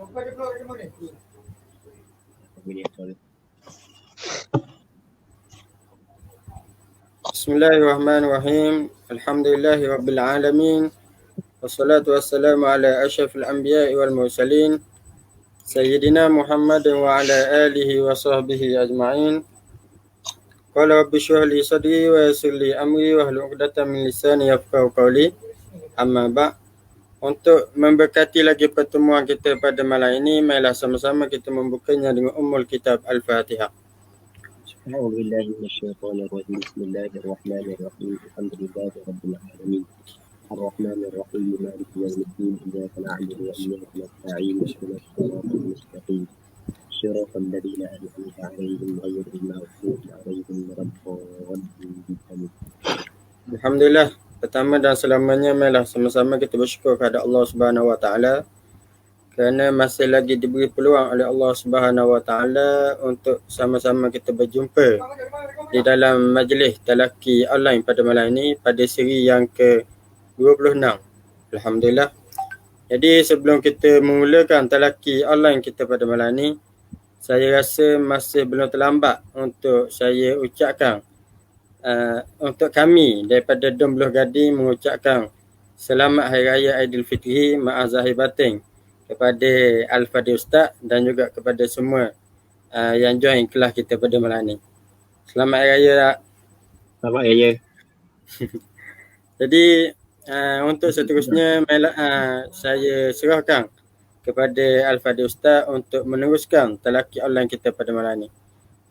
Bismillahirrahmanirrahim. Alhamdulillahi rabbil alamin. Wassalatu wassalamu ala asyrafil anbiya'i wal mursalin Sayyidina Muhammad wa ala alihi wa sahbihi ajma'in. Qala rabbi shrah li sadri wa yassir li amri wahlul 'uqdatam min lisani yafqahu qawli. Amma ba'. Untuk memberkati lagi pertemuan kita pada malam ini, marilah sama-sama kita membukanya dengan Ummul Kitab Al-Fatihah. أعوذ بالله من الشيطان الرجيم بسم الله الرحمن الرحيم الحمد لله رب العالمين الرحمن الرحيم مالك يوم الدين إياك نعبد وإياك نستعين اهدنا الصراط المستقيم صراط الذين أنعمت عليهم غير المغضوب عليهم ولا الضالين. Alhamdulillah, pertama dan selamanya marilah sama-sama kita bersyukur kepada Allah Subhanahu Wa Taala kerana masih lagi diberi peluang oleh Allah Subhanahu Wa Taala untuk sama-sama kita berjumpa di dalam majlis talaqi online pada malam ini pada siri yang ke-26. Alhamdulillah. Jadi sebelum kita memulakan talaqi online kita pada malam ini, saya rasa masih belum terlambat untuk saya ucapkan untuk kami daripada Dom Beluh Gading mengucapkan selamat Hari Raya Aidilfitri ma'azahir batin kepada Al-Fadhil Ustaz dan juga kepada semua yang join kelas kita pada malam ni. Selamat Hari Raya tak? Selamat Hari Raya. Jadi untuk seterusnya saya serahkan kepada Al-Fadhil Ustaz untuk meneruskan talaqi online kita pada malam ni.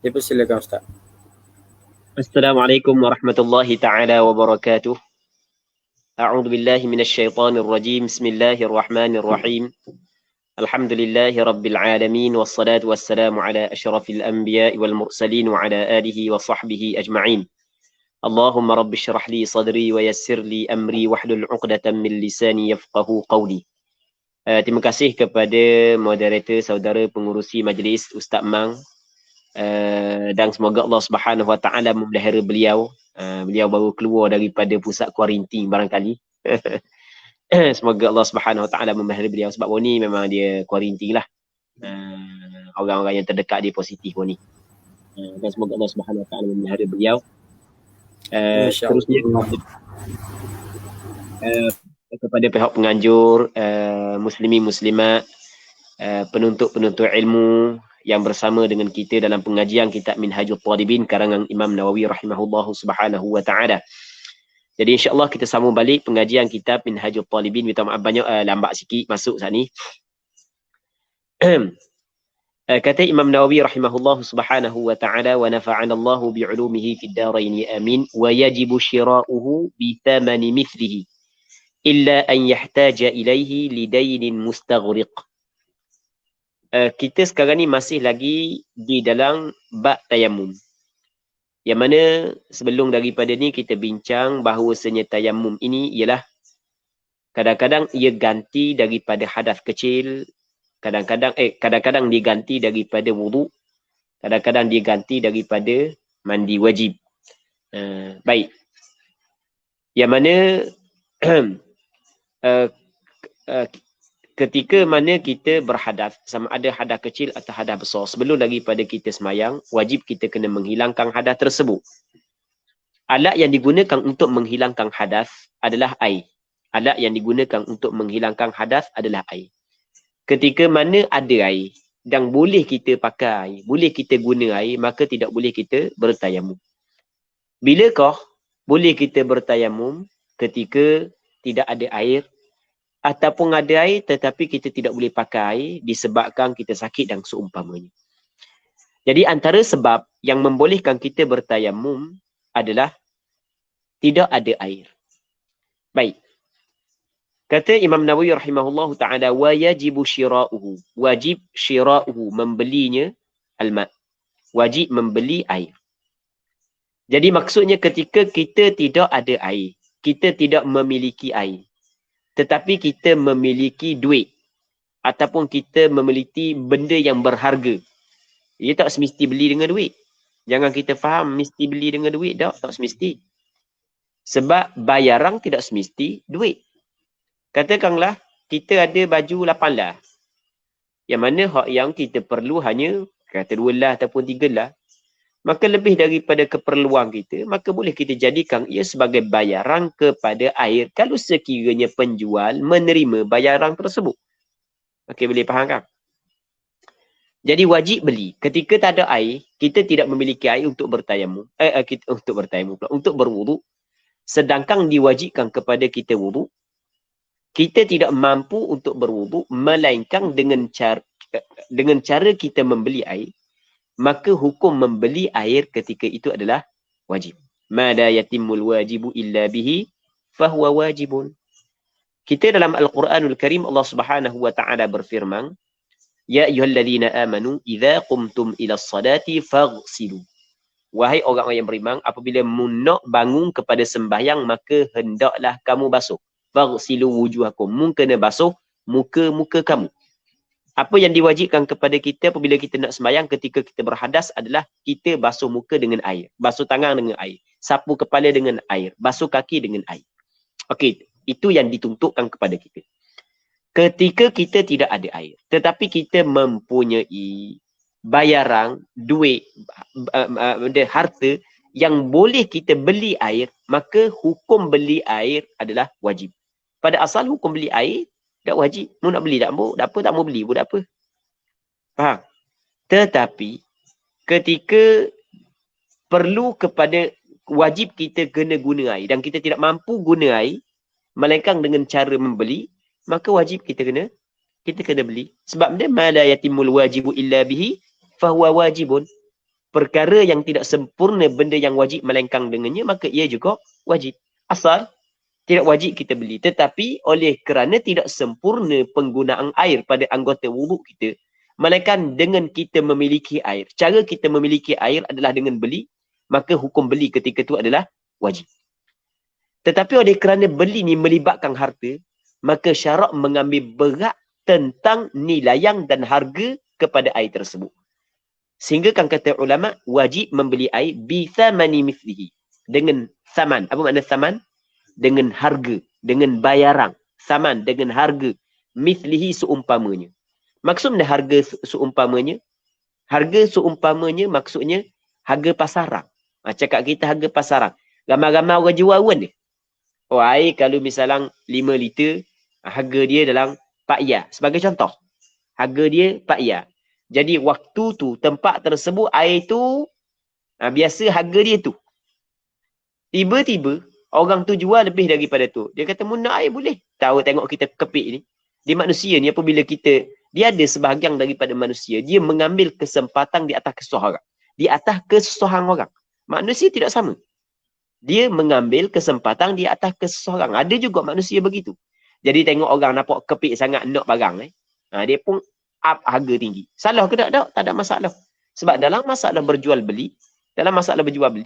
Dipersilakan Ustaz. Assalamualaikum warahmatullahi ta'ala wabarakatuh. A'udzu billahi minasyaitonir rajim. Bismillahirrahmanirrahim. Alhamdulillahi rabbil alamin wassalatu wassalamu ala asyrafil anbiya'i wal mursalin wa ala alihi wa sahbihi ajma'in. Allahumma rabbi syrah li sadri wa yassir li amri wahlul 'uqdatam min lisani yafqahu qawli. Terima kasih kepada moderator, saudara pengurusi majlis Ustaz Mang, dan semoga Allah Subhanahu Wa Taala memelihara beliau. Beliau baru keluar daripada pusat kuarantin barangkali. Semoga Allah Subhanahu Wa Taala memelihara beliau sebab ni memang dia kuarantin lah. Orang-orang yang terdekat dia positif ni. Dan semoga Allah Subhanahu Wa Taala memelihara beliau. Seterusnya kepada pihak penganjur, muslimin muslimat, penuntut-penuntut ilmu yang bersama dengan kita dalam pengajian kitab Minhajul Talibin karangan Imam Nawawi rahimahullahu subhanahu wa ta'ala. Jadi insya-Allah kita sambung balik pengajian kitab Minhajul Talibin. Minta maaf banyak lambat sikit masuk saat ni. Kata Imam Nawawi rahimahullahu subhanahu wa ta'ala, wa nafa'ana Allahu bi'ulumihi fid darain amin, wa yajibu shira'uhu bi thamani mithlihi illa an yahtaja ilaihi lidainin mustaghriq. Kita sekarang ni masih lagi di dalam bab tayamum. Yang mana sebelum daripada ni kita bincang bahawasanya tayamum ini ialah kadang-kadang ia ganti daripada hadas kecil, kadang-kadang dia ganti daripada wuduk, kadang-kadang dia ganti daripada mandi wajib. Baik. Yang mana ketika mana kita berhadas, sama ada hadas kecil atau hadas besar, sebelum daripada kita semayang, wajib kita kena menghilangkan hadas tersebut. Alat yang digunakan untuk menghilangkan hadas adalah air. Alat yang digunakan untuk menghilangkan hadas adalah air. Ketika mana ada air dan boleh kita pakai air, boleh kita guna air, maka tidak boleh kita bertayamum. Bilakah boleh kita bertayamum? Ketika tidak ada air, ataupun ada air tetapi kita tidak boleh pakai air disebabkan kita sakit dan seumpamanya. Jadi antara sebab yang membolehkan kita bertayamum adalah tidak ada air. Baik. Kata Imam Nawawi rahimahullahu ta'ala, wa yajibu shira'uhu. Wajib shira'uhu, membelinya al-ma'. Wajib membeli air. Jadi maksudnya ketika kita tidak ada air, kita tidak memiliki air, tetapi kita memiliki duit ataupun kita memiliki benda yang berharga, ia tak semesti beli dengan duit. Jangan kita faham mesti beli dengan duit, tak semesti. Sebab bayaran tidak semesti duit. Katakanlah kita ada baju 8 lah. Yang mana hak yang kita perlu hanya kata 2 lah ataupun 3 lah. Maka lebih daripada keperluan kita, maka boleh kita jadikan ia sebagai bayaran kepada air kalau sekiranya penjual menerima bayaran tersebut. Okey, boleh faham kan? Jadi wajib beli. Ketika tak ada air, kita tidak memiliki air untuk bertayamum. Untuk berwuduk. Sedangkan diwajibkan kepada kita wuduk, kita tidak mampu untuk berwuduk melainkan dengan cara kita membeli air. Maka hukum membeli air ketika itu adalah wajib. Ma la yatimul wajibu illa bihi fahuwa wajibun. Kita dalam Al-Quranul Karim Allah Subhanahu wa taala berfirman, ya ayyuhalladzina amanu idza qumtum ila as-salati faghsilu. Wahai orang yang beriman, apabila nak bangun kepada sembahyang maka hendaklah kamu basuh. Faghsilu wujuhakum. Mu kena basuh muka-muka kamu. Apa yang diwajibkan kepada kita apabila kita nak sembahyang ketika kita berhadas adalah kita basuh muka dengan air, basuh tangan dengan air, sapu kepala dengan air, basuh kaki dengan air. Okey, itu yang dituntutkan kepada kita. Ketika kita tidak ada air, tetapi kita mempunyai bayaran, duit, harta yang boleh kita beli air, maka hukum beli air adalah wajib. Pada asal hukum beli air tak wajib. Mu nak beli tak mau, tak apa tak mau beli pun tak apa. Faham? Tetapi ketika perlu kepada wajib kita kena guna air dan kita tidak mampu guna air melainkan dengan cara membeli, maka wajib kita kena beli. Sebab dia ma la yatimul wajibu illa bihi fahuwa wajibun. Perkara yang tidak sempurna benda yang wajib melainkan dengannya, maka ia juga wajib. Asal tidak wajib kita beli. Tetapi oleh kerana tidak sempurna penggunaan air pada anggota wuduk kita, melainkan dengan kita memiliki air. Cara kita memiliki air adalah dengan beli, maka hukum beli ketika itu adalah wajib. Tetapi oleh kerana beli ni melibatkan harta, maka syarak mengambil berat tentang nilaian dan harga kepada air tersebut. Sehingga kan kata ulama, wajib membeli air bi thamani mithlihi. Dengan saman. Apa makna saman? Dengan harga, dengan bayaran, saman dengan harga, mithlihi seumpamanya. Maksudnya harga seumpamanya, maksudnya harga pasaran. Cakap kita harga pasaran. Ramai-ramai orang jual pun dia. Oh, air kalau misalnya 5 liter, harga dia dalam 4 ya. Sebagai contoh, harga dia 4 ya. Jadi waktu tu, tempat tersebut, air tu, biasa harga dia tu. Tiba-tiba, orang tu jual lebih daripada tu. Dia kata, mu nak air boleh. Tahu tengok kita kepik ni. Dia manusia ni apabila dia ada sebahagian daripada manusia. Dia mengambil kesempatan di atas kesusahan orang. Di atas kesusahan orang. Manusia tidak sama. Dia mengambil kesempatan di atas kesusahan orang. Ada juga manusia begitu. Jadi tengok orang nampak kepik sangat nak barang. Dia pun up harga tinggi. Salah ke tak? Tak ada masalah. Sebab dalam masalah berjual beli,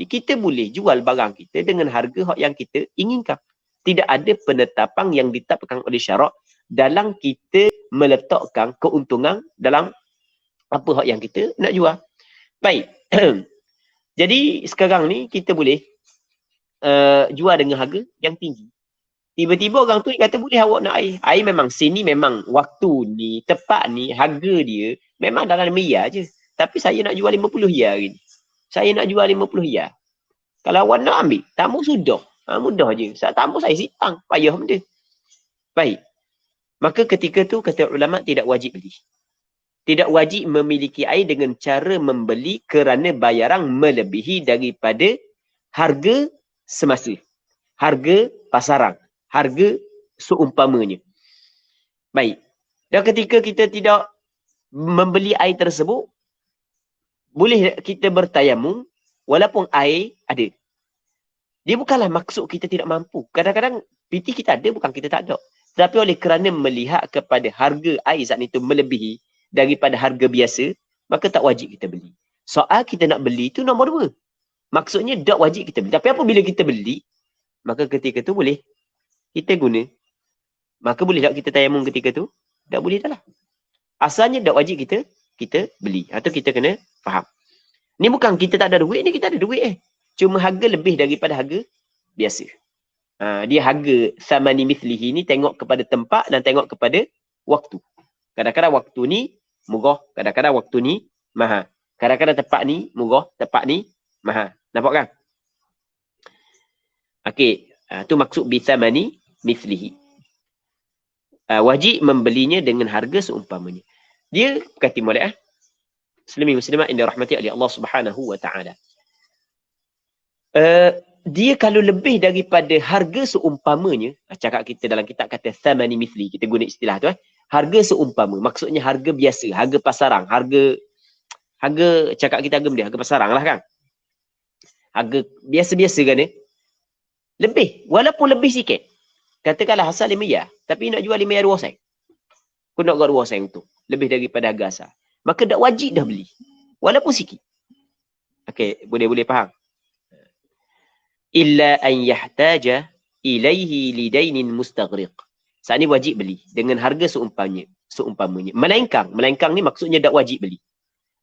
kita boleh jual barang kita dengan harga yang kita inginkan. Tidak ada penetapan yang ditetapkan oleh syarak dalam kita meletakkan keuntungan dalam apa yang kita nak jual. Baik. Jadi sekarang ni kita boleh jual dengan harga yang tinggi. Tiba-tiba orang tu kata boleh awak nak air. Air memang sini memang waktu ni, tepat ni, harga dia memang dalam miliar je. Tapi saya nak jual 50 ya hari ni. Saya nak jual 50 ya. Kalau awak nak ambil, tamu sudah. Mudah je. Tamu saya sitang. Payah benda. Baik. Maka ketika tu kata ulama tidak wajib beli. Tidak wajib memiliki air dengan cara membeli kerana bayaran melebihi daripada harga semasa. Harga pasaran. Harga seumpamanya. Baik. Dan ketika kita tidak membeli air tersebut, boleh kita bertayamum walaupun air ada. Dia bukanlah maksud kita tidak mampu. Kadang-kadang piti kita ada, bukan kita tak ada. Tapi oleh kerana melihat kepada harga air saat itu melebihi daripada harga biasa, maka tak wajib kita beli. Soal kita nak beli itu nombor 2. Maksudnya tak wajib kita beli. Tapi apabila kita beli, maka ketika itu boleh kita guna. Maka boleh tak kita tayamum ketika tu? Tak boleh tak lah. Asalnya tak wajib kita beli. Atau kita kena faham. Ni bukan kita tak ada duit, ni kita ada duit Cuma harga lebih daripada harga biasa. Dia harga samani mithlihi ni tengok kepada tempat dan tengok kepada waktu. Kadang-kadang waktu ni murah. Kadang-kadang waktu ni mahal. Kadang-kadang tempat ni murah, tempat ni mahal. Nampak kan? Okey, tu maksud bithamani mithlihi. Wajib membelinya dengan harga seumpamanya. Dia kata molek Muslimin muslimat yang dirahmati oleh Allah Subhanahu wa taala. Dia kalau lebih daripada harga seumpamanya, cakap kita dalam kitab kata thamani mithli, kita guna istilah tu harga seumpama, maksudnya harga biasa, harga pasaran, harga cakap kita harga dia, harga pasaran lah kan. Harga biasa-biasa kan lebih, walaupun lebih sikit. Katakanlah asal 5 riyal, tapi nak jual 5 riyal 2 sen. Kau nak jual 2 sen tu, lebih daripada harga asal. Maka tak wajib dah beli, walaupun sikit. Okey, boleh faham. Illa an yahtaja ilaihi lidainin mustaghriq. Saat ni wajib beli dengan harga seumpamanya. Melainkan ni maksudnya tak wajib beli.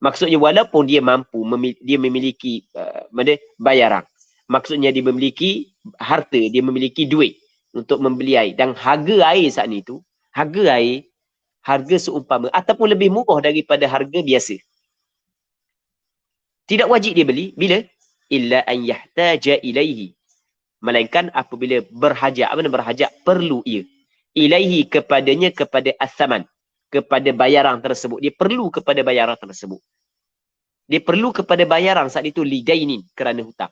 Maksudnya walaupun dia mampu, dia memiliki bayaran. Maksudnya dia memiliki harta, dia memiliki duit untuk membeli air. Dan harga air saat ni tu, harga seumpama ataupun lebih murah daripada harga biasa. Tidak wajib dia beli. Bila? Illa an yahtaja ilaihi. Melainkan apabila berhajat. Apa nama berhajat? Perlu ia. Ilaihi kepadanya, kepada as-saman. Kepada bayaran tersebut. Dia perlu kepada bayaran tersebut. Dia perlu kepada bayaran saat itu lidainin, kerana hutang.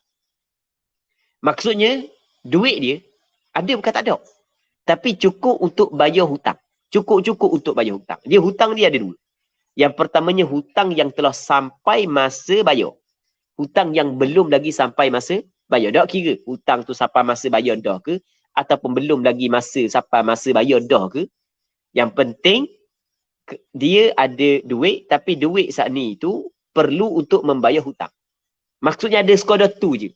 Maksudnya, duit dia ada bukan tak ada. Tapi cukup untuk bayar hutang. Cukup untuk bayar hutang. Hutang dia ada 2. Yang pertamanya hutang yang telah sampai masa bayar. Hutang yang belum lagi sampai masa bayar. Tak kira hutang tu sampai masa bayar dah ke, ataupun belum lagi sampai masa bayar dah ke. Yang penting dia ada duit, tapi duit saat ni tu perlu untuk membayar hutang. Maksudnya ada sekadar tu je.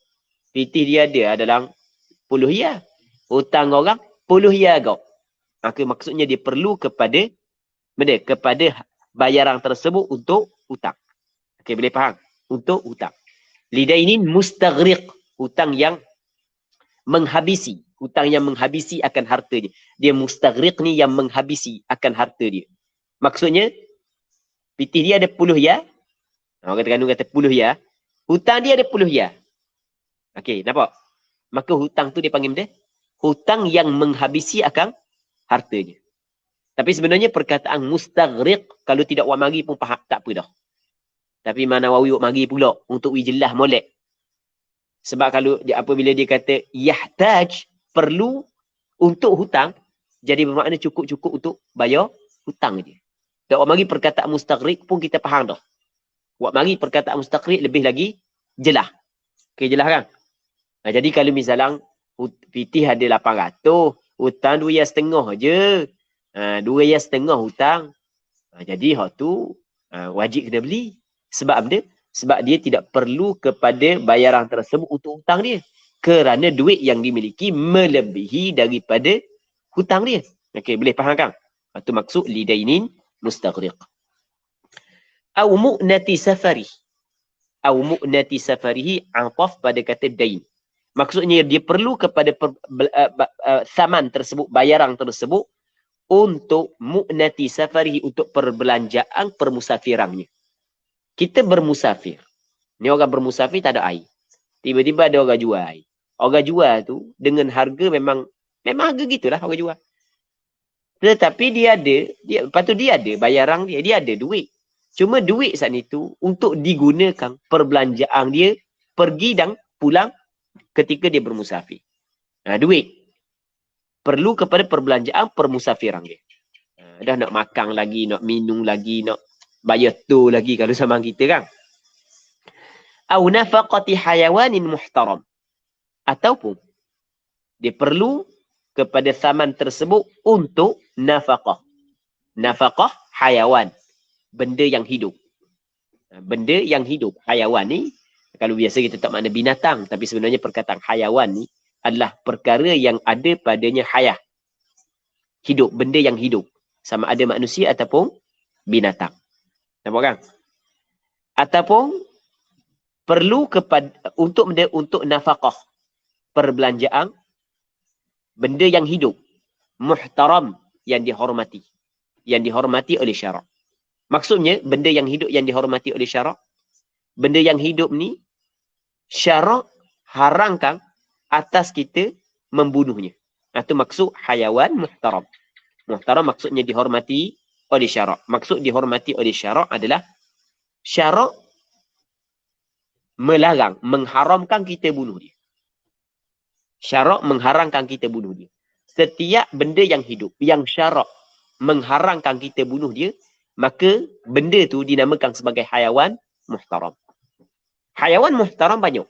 Pitih dia ada dalam 10 riyal. Hutang orang 10 riyal kau. Maka maksudnya dia perlu kepada bayaran tersebut untuk hutang. Okey, boleh faham? Untuk hutang. Lidainin mustaghriq, hutang yang menghabisi, akan harta dia. Dia mustaghriq ni yang menghabisi akan harta dia. Maksudnya pitih dia ada 10 riyal. Orang kata kandung kata 10 riyal. Hutang dia ada 10 riyal. Okey, nampak? Maka hutang tu dia panggil dia hutang yang menghabisi akan hartanya. Tapi sebenarnya perkataan mustaghriq kalau tidak wak mari pun faham, tak apa dah. Tapi mana wawi wak mari pula untuk jelas molek. Sebab kalau apabila dia kata yahtaj, perlu untuk hutang, jadi bermakna cukup untuk bayar hutang dia. Dan wak mari perkataan mustaghriq pun kita faham dah. Wak mari perkataan mustaghriq lebih lagi jelas. Okey, jelas kan? Jadi kalau misalnya pitih ada 800, hutang 2,5 je. 2,5 hutang. Jadi hak tu wajib kena beli. Sebab apa? Sebab dia tidak perlu kepada bayaran tersebut untuk hutang dia. Kerana duit yang dimiliki melebihi daripada hutang dia. Okey, boleh faham kan? Itu maksud lidainin mustaghriq. Au mu'nati safari. Au mu'nati safarihi ataf pada kata dain. Maksudnya dia perlu kepada saman tersebut, bayaran tersebut untuk mu'nati safarihi, untuk perbelanjaan permusafirannya. Kita bermusafir. Ni orang bermusafir tak ada air. Tiba-tiba ada orang jual air. Orang jual tu dengan harga memang harga gitulah orang jual. Tetapi dia ada bayaran dia. Dia ada duit. Cuma duit saat itu untuk digunakan perbelanjaan dia pergi dan pulang ketika dia bermusafir. Duit perlu kepada perbelanjaan permusafiran dia. Dah nak makan lagi, nak minum lagi, nak bayar tu lagi kalau sama kita kan. Au nafaqati hayawanin muhtaram. Ataupun dia perlu kepada saman tersebut untuk nafaqah. Nafaqah hayawan. Benda yang hidup. Benda yang hidup. Hayawan ni, kalau biasa kita tak makna binatang, tapi sebenarnya perkataan hayawan ni adalah perkara yang ada padanya hayah. Hidup. Benda yang hidup. Sama ada manusia ataupun binatang. Nampak kan? Ataupun perlu kepada untuk nafaqah, perbelanjaan benda yang hidup, muhtaram, yang dihormati oleh syarak. Maksudnya, benda yang hidup yang dihormati oleh syarak, benda yang hidup ni, syarak haramkan atas kita membunuhnya. Itu maksud hayawan muhtaram. Muhtaram maksudnya dihormati oleh syarak. Maksud dihormati oleh syarak adalah syarak melarang, mengharamkan kita bunuh dia. Syarak mengharamkan kita bunuh dia. Setiap benda yang hidup, yang syarak mengharamkan kita bunuh dia, maka benda tu dinamakan sebagai hayawan muhtaram. Hayawan muhtaram banyak.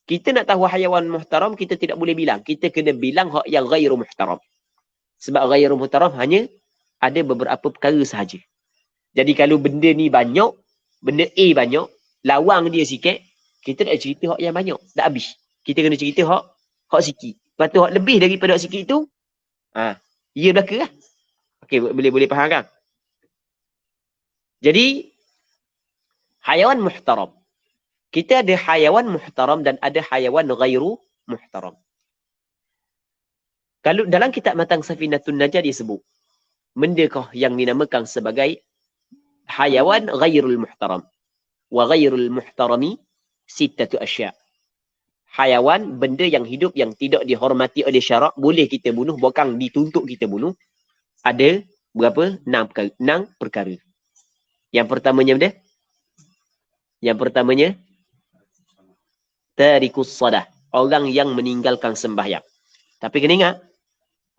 Kita nak tahu hayawan muhtaram, kita tidak boleh bilang. Kita kena bilang hak yang ghairu muhtaram. Sebab ghairu muhtaram hanya ada beberapa perkara sahaja. Jadi kalau benda ni banyak, benda A banyak, lawang dia sikit, kita nak cerita hak yang banyak. Dah habis. Kita kena cerita hak sikit. Lepas tu hak lebih daripada hak sikit tu, ia belaka lah. Okey, boleh faham kan? Jadi, hayawan muhtaram. Kita ada hayawan muhtaram dan ada hayawan ghairu muhtaram. Kalau dalam kitab Matang Safinatun Najah dia sebut, bendakah yang dinamakan sebagai hayawan ghairul muhtaram. Wa ghairul muhtarami sittatu asya'. Hayawan, benda yang hidup yang tidak dihormati oleh syarak, boleh kita bunuh, bukan dituntut kita bunuh. Ada berapa? 6 perkara. Yang pertamanya benda? Yang pertamanya, tarikus sadah. Orang yang meninggalkan sembahyang. Tapi kena ingat,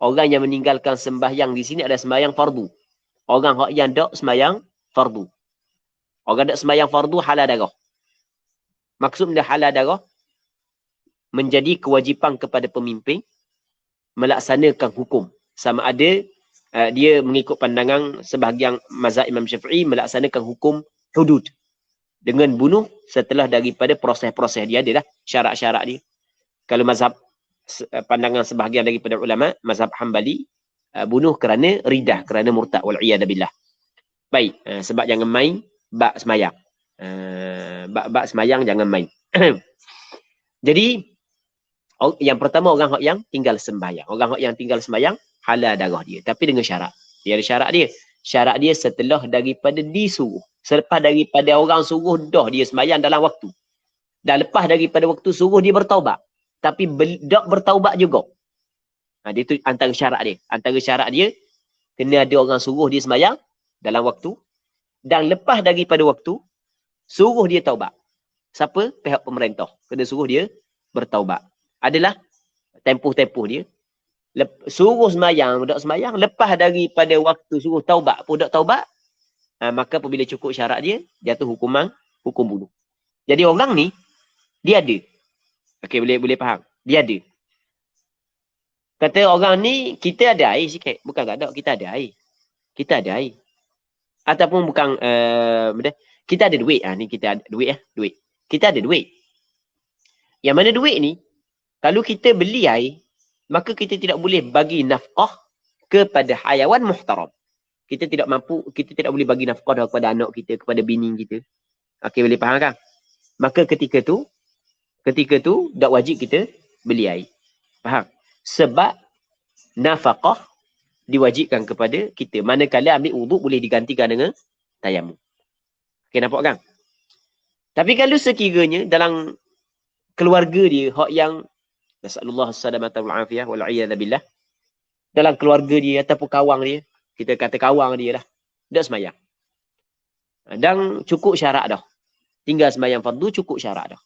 orang yang meninggalkan sembahyang di sini ada sembahyang fardu. Orang yang tak sembahyang fardu. Orang tak sembahyang fardu halal darah. Maksud benda halal darah, menjadi kewajipan kepada pemimpin melaksanakan hukum. Sama ada dia mengikut pandangan sebahagian mazhab Imam Syafi'i melaksanakan hukum hudud. Dengan bunuh setelah daripada proses-proses dia adalah syarat-syarat dia. Kalau mazhab pandangan sebahagian daripada ulama, mazhab Hambali, bunuh kerana ridah, kerana murtad, wal'iyadabillah. Baik, sebab jangan main bab semayang. Bab semayang jangan main. Jadi, yang pertama orang yang tinggal sembahyang. Orang yang tinggal sembahyang, halal darah dia. Tapi dengan syarat. Dia ada syarat dia. Syarat dia setelah daripada disuruh. Selepas daripada orang suruh, dah dia sembahyang dalam waktu. Dan lepas daripada waktu suruh, dia bertaubat. Tapi tak bertaubat juga. Dia tu antara syarat dia. Antara syarat dia, kena ada orang suruh dia sembahyang dalam waktu. Dan lepas daripada waktu, suruh dia taubat. Siapa? Pihak pemerintah. Kena suruh dia bertaubat. Adalah tempoh-tempoh dia. Suruh sembahyang, tak sembahyang. Lepas daripada waktu suruh taubat pun tak taubat. Maka apabila cukup syarat dia, jatuh hukum bunuh. Jadi orang ni, dia ada. Okey, boleh faham. Dia ada. Kata orang ni, kita ada air sikit. Bukan tak ada, kita ada air. Kita ada air. Ataupun bukan, kita ada duit. Ni kita ada duit. Duit. Kita ada duit. Yang mana duit ni, kalau kita beli air, maka kita tidak boleh bagi nafkah kepada hayawan muhtaram. Kita tidak mampu, kita tidak boleh bagi nafkah kepada anak kita, kepada bini kita. Okey, boleh faham kan? Maka ketika tu, tak wajib kita beli air. Faham? Sebab nafkah diwajibkan kepada kita. Manakala ambil wuduk boleh digantikan dengan tayamum. Okey, nampak kan? Tapi kalau sekiranya dalam keluarga dia, hak yang nasallallahu salamata wal afiyah wal iyad billah, dalam keluarga dia ataupun kawang dia, kita kata kawang dia lah, tak sembahyang. Dan cukup syarat dah. Tinggal sembahyang fardu cukup syarat dah.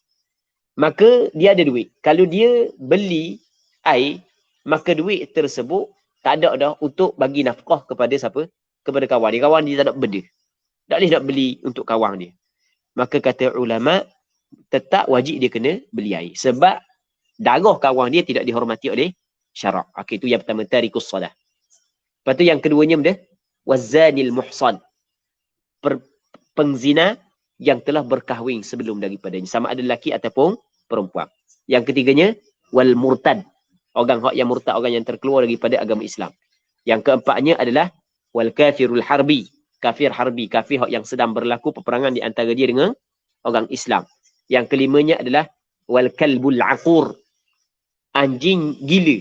Maka dia ada duit. Kalau dia beli air, maka duit tersebut tak ada dah untuk bagi nafkah kepada siapa? Kepada kawan dia. Kawan dia tak ada benda. Tak boleh nak beli untuk kawan dia. Maka kata ulama, tetap wajib dia kena beli air. Sebab darah kawan dia tidak dihormati oleh syarak. Okey, itu yang pertama, tarikus salah. Lepas tu yang keduanya benda, wazanil muhsan. Pengzina yang telah berkahwin sebelum daripadanya. Sama ada lelaki ataupun perempuan. Yang ketiganya, wal murtad. Orang yang murtad, orang yang terkeluar daripada agama Islam. Yang keempatnya adalah wal kafirul harbi. Kafir harbi. Kafir yang sedang berlaku peperangan di antara dia dengan orang Islam. Yang kelimanya adalah wal kalbul aqur. Anjing gila.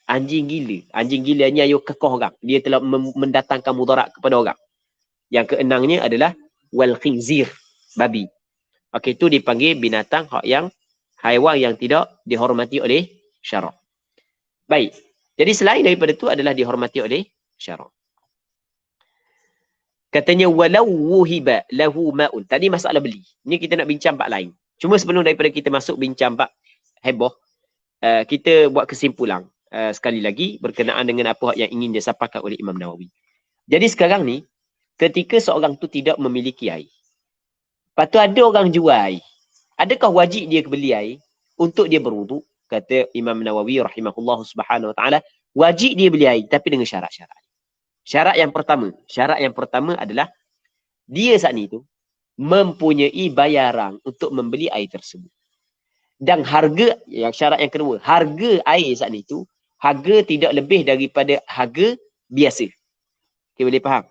Anjing gila. Anjing gila ni ayo kekoh orang. Dia telah mendatangkan mudarat kepada orang. Yang keenamnya adalah wal khinzir, babi. Okey, itu dipanggil binatang yang haiwan yang tidak dihormati oleh syarak. Baik. Jadi selain daripada itu adalah dihormati oleh syarak. Katanya walau wuhiba lahu ma'un. Tadi masalah beli. Ni kita nak bincang bab lain. Cuma sebelum daripada kita masuk bincang bab heboh, kita buat kesimpulan sekali lagi berkenaan dengan apa yang ingin disampaikan oleh Imam Nawawi. Jadi sekarang ni, ketika seorang tu tidak memiliki air, lepas tu ada orang jual air, adakah wajib dia beli air untuk dia berwuduk? Kata Imam Nawawi rahimahullah subhanahu wa ta'ala, wajib dia beli air tapi dengan syarat-syarat. Syarat yang pertama adalah dia saat ni tu mempunyai bayaran untuk membeli air tersebut. Dan harga, yang syarat yang kedua, harga air saat ni tu, harga tidak lebih daripada harga biasa. Okay, boleh faham?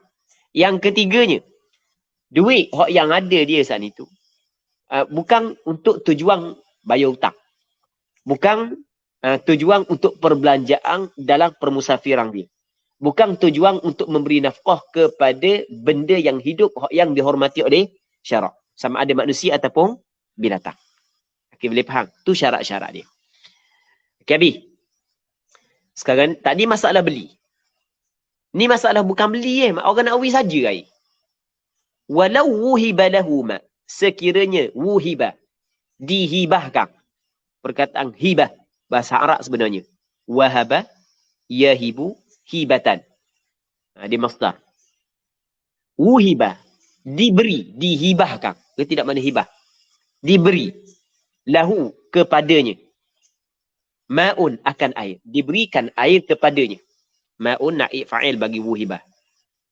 Yang ketiganya, duit yang ada dia saat ni tu, bukan untuk tujuan bayar hutang. Bukan tujuan untuk perbelanjaan dalam permusafiran dia. Bukan tujuan untuk memberi nafkah kepada benda yang hidup yang dihormati oleh syarak. Sama ada manusia ataupun binatang. Okey, boleh faham? Tu syarat-syarat dia. Okey, Abi. Sekarang, tadi masalah beli. Ni masalah bukan beli orang nak beli saja air. Walau wuhiba lahu ma. Sekiranya wuhiba. Dihibahkan. Perkataan hibah. Bahasa Arab sebenarnya. Wahaba. Yahibu. Hibatan. Dia masdar. Wuhibah. Diberi. Dihibahkan. Dia tidak mana hibah. Diberi. Lahu. Kepadanya. Ma'un akan air. Diberikan air kepadanya. Ma'un naik fa'il bagi wuhibah.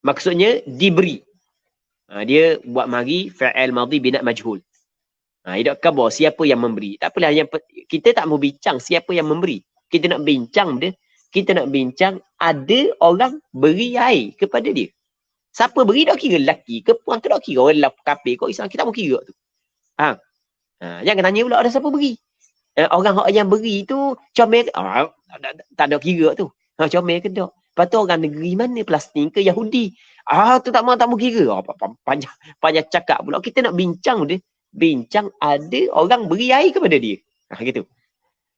Maksudnya diberi. Dia buat mari fa'il madhi binat majhul. Tidak khabar siapa yang memberi. Tak apalah. Kita tak mau bincang siapa yang memberi. Kita nak bincang dia. Kita nak bincang ada orang beri air kepada dia. Siapa beri tak kira lelaki ke puan ke tak kira orang kafir kau Islam kita mau kira tu. Jangan tanya pula ada siapa beri. Orang yang beri tu comel tak ada kira tu. Comel ke tak? Lepas tu orang negeri mana Palestin ke Yahudi. Tu tak mau kira. Panjang cakap pula kita nak bincang dia. Bincang ada orang beri air kepada dia. Gitu.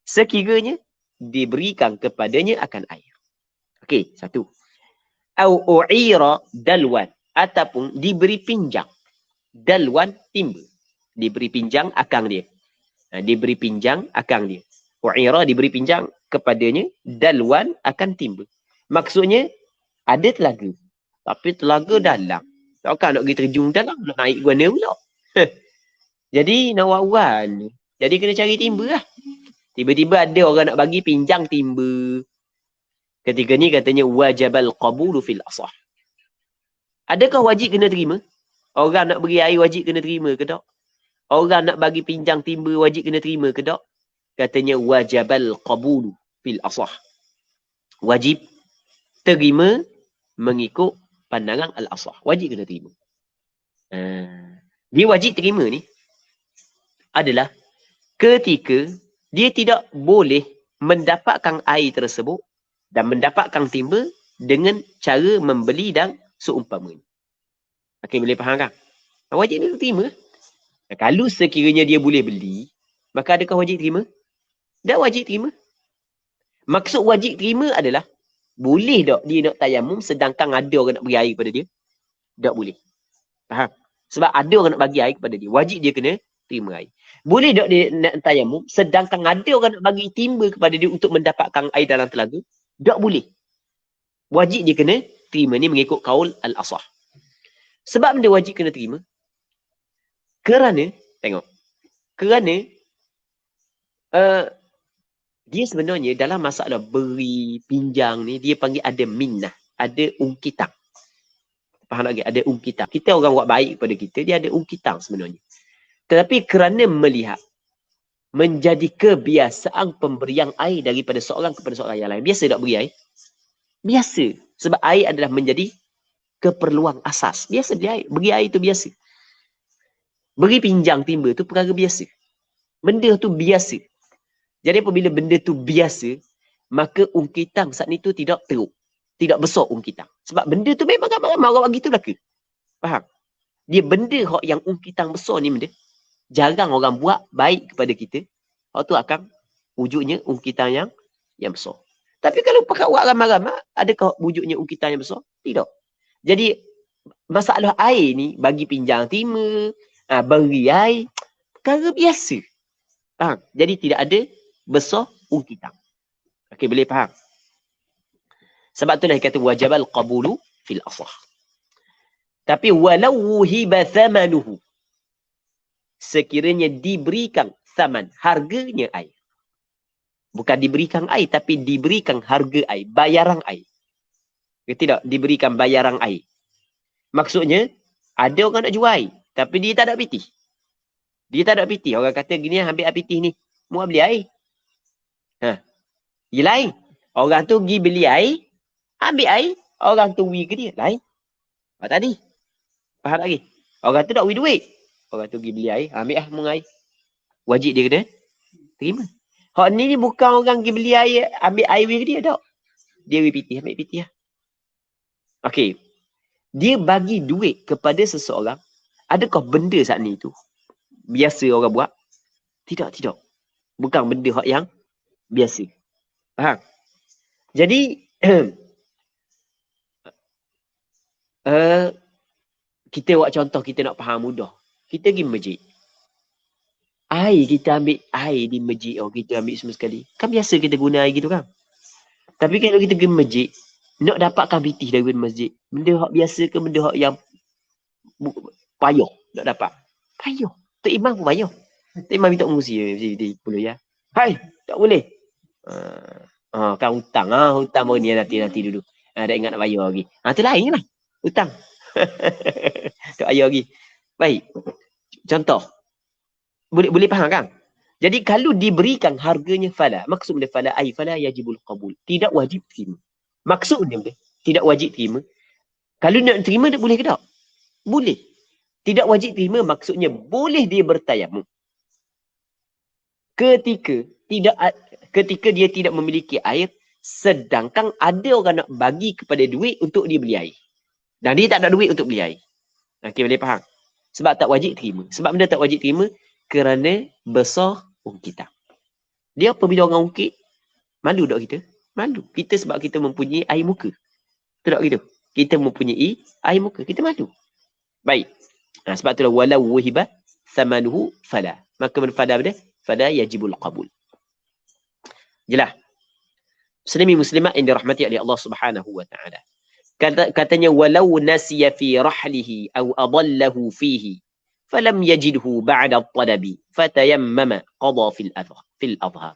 Sekiranya diberikan kepadanya akan air. Okey, satu. Au u'ira dalwan ataupun diberi pinjam. Dalwan timba. Diberi pinjam akang dia. Diberi pinjam akang dia. U'ira diberi pinjam kepadanya, dalwan akan timba. Maksudnya ada telaga. Tapi telaga dalam. Takkan nak pergi terjun dalam, nak naik guana pula. Jadi nak wawan. Jadi kena cari timba lah. Tiba-tiba ada orang nak bagi pinjam timba. Ketika ni katanya wajabal qabulu fil asah. Adakah wajib kena terima? Orang nak beri air wajib kena terima ke tak? Orang nak bagi pinjam timba wajib kena terima ke tak? Katanya wajabal qabulu fil asah. Wajib terima mengikut pandangan al-asah. Wajib kena terima. Dia wajib terima ni adalah ketika dia tidak boleh mendapatkan air tersebut dan mendapatkan timba dengan cara membeli dan seumpamanya. Okey, boleh faham kan? Wajib dia terima. Kalau sekiranya dia boleh beli, maka adakah wajib terima? Tak wajib terima. Maksud wajib terima adalah boleh tak dia nak tayamum sedangkan ada orang nak beri air kepada dia? Tak boleh. Faham? Sebab ada orang nak bagi air kepada dia. Wajib dia kena terima air. Boleh tak dia nak tayamum sedangkan ada orang nak bagi timba kepada dia untuk mendapatkan air dalam telaga? Tak boleh. Wajib dia kena terima ni mengikut kaul al-asah. Sebab benda wajib kena terima. Kerana, tengok. Kerana dia sebenarnya dalam masalah beri pinjam ni dia panggil ada minnah, ada ungkitang. Faham lagi? Ada ungkitang. Kita orang buat baik kepada kita, dia ada ungkitang sebenarnya. Tetapi kerana melihat menjadi kebiasaan pemberian air daripada seorang kepada seorang yang lain. Biasa tak beri air? Biasa. Sebab air adalah menjadi keperluan asas. Biasa beri air. Beri air itu biasa. Beri pinjam timba tu perkara biasa. Benda tu biasa. Jadi apabila benda tu biasa, maka ungkitang saat ni tu tidak teruk. Tidak besar ungkitang. Sebab benda tu memang ramai orang bagi tu belaka. Faham? Dia benda hak yang ungkitan besar ni benda. Jarang orang buat baik kepada kita. Hak tu akan wujudnya ungkitan yang besar. Tapi kalau pakai buat ramai-ramai, adakah wujudnya ungkitan yang besar? Tidak. Jadi masalah air ni bagi pinjam terima, beri air, perkara biasa. Faham? Jadi tidak ada besar ungkitan. Okey, boleh faham? Sebab tu dah kata wajabal qabulu fil asah. Tapi walau wuhiba thamanuhu, sekiranya diberikan thaman, harganya air. Bukan diberikan air, tapi diberikan harga air, bayaran air. Tidak, diberikan bayaran air. Maksudnya, ada orang nak jual air, tapi dia tak ada pitih. Dia tak ada pitih. Orang kata gini, ambil air pitih ni. Mau beli air. Dia lain. Orang tu pergi beli air, ambil air, orang tu wui ke dia. Lain. Tadi. Faham lagi? Orang tu tak wui duit. Orang tu pergi beli air, ambil mung air. Wajib dia kena terima. Hak ni bukan orang pergi beli air, ambil air wui ke dia, tak. Dia wui pitih, ambil pitih lah. Okey. Dia bagi duit kepada seseorang, adakah benda saat ni tu biasa orang buat? Tidak. Bukan benda hak yang biasa. Faham? Jadi, kita buat contoh, kita nak faham mudah. Kita pergi masjid. Air, kita ambil air di masjid. Kita ambil semua sekali. Kan biasa kita guna air gitu kan? Tapi kalau kita pergi masjid, nak dapatkan pitih daripada masjid, benda hak biasa ke benda hak yang payah nak dapat? Payah. Tok Imam pun payah. Tok Imam minta mengusi di puluh ya. Hai, tak boleh. Kan hutang. Hutang baru ni nanti dulu. Dah ingat nak bayar lagi. Tu lain lah. Hutang. Tak bayar lagi. Baik. Contoh. Boleh faham kan? Jadi kalau diberikan harganya fala, maksud dia fala ai fala yajibul qabul. Tidak wajib terima. Maksud dia tidak wajib terima. Kalau nak terima boleh ke tak? Boleh. Tidak wajib terima maksudnya boleh dia bertayamum. Ketika dia tidak memiliki air, sedangkan ada orang nak bagi kepada duit untuk dia beli air. Dan dia tak ada duit untuk beli air. Okey, boleh faham? Sebab tak wajib terima. Sebab benda tak wajib terima kerana besar ungkitan. Dia apabila orang ungkit, malu tak kita? Malu. Kita sebab kita mempunyai air muka. Betul tak gitu? Kita mempunyai air muka. Kita malu. Baik. Sebab itulah walau wuhiba thamanuhu fala. Maka fala benda? Fala yajibul qabul. Jelas. Muslimi muslimat yang dirahmati oleh Allah Subhanahu wa taala. Katanya walau nasiya fi rahlihi aw adallahu fihi falam yajidhu ba'da at-talabi fatayammama qada fil adhar.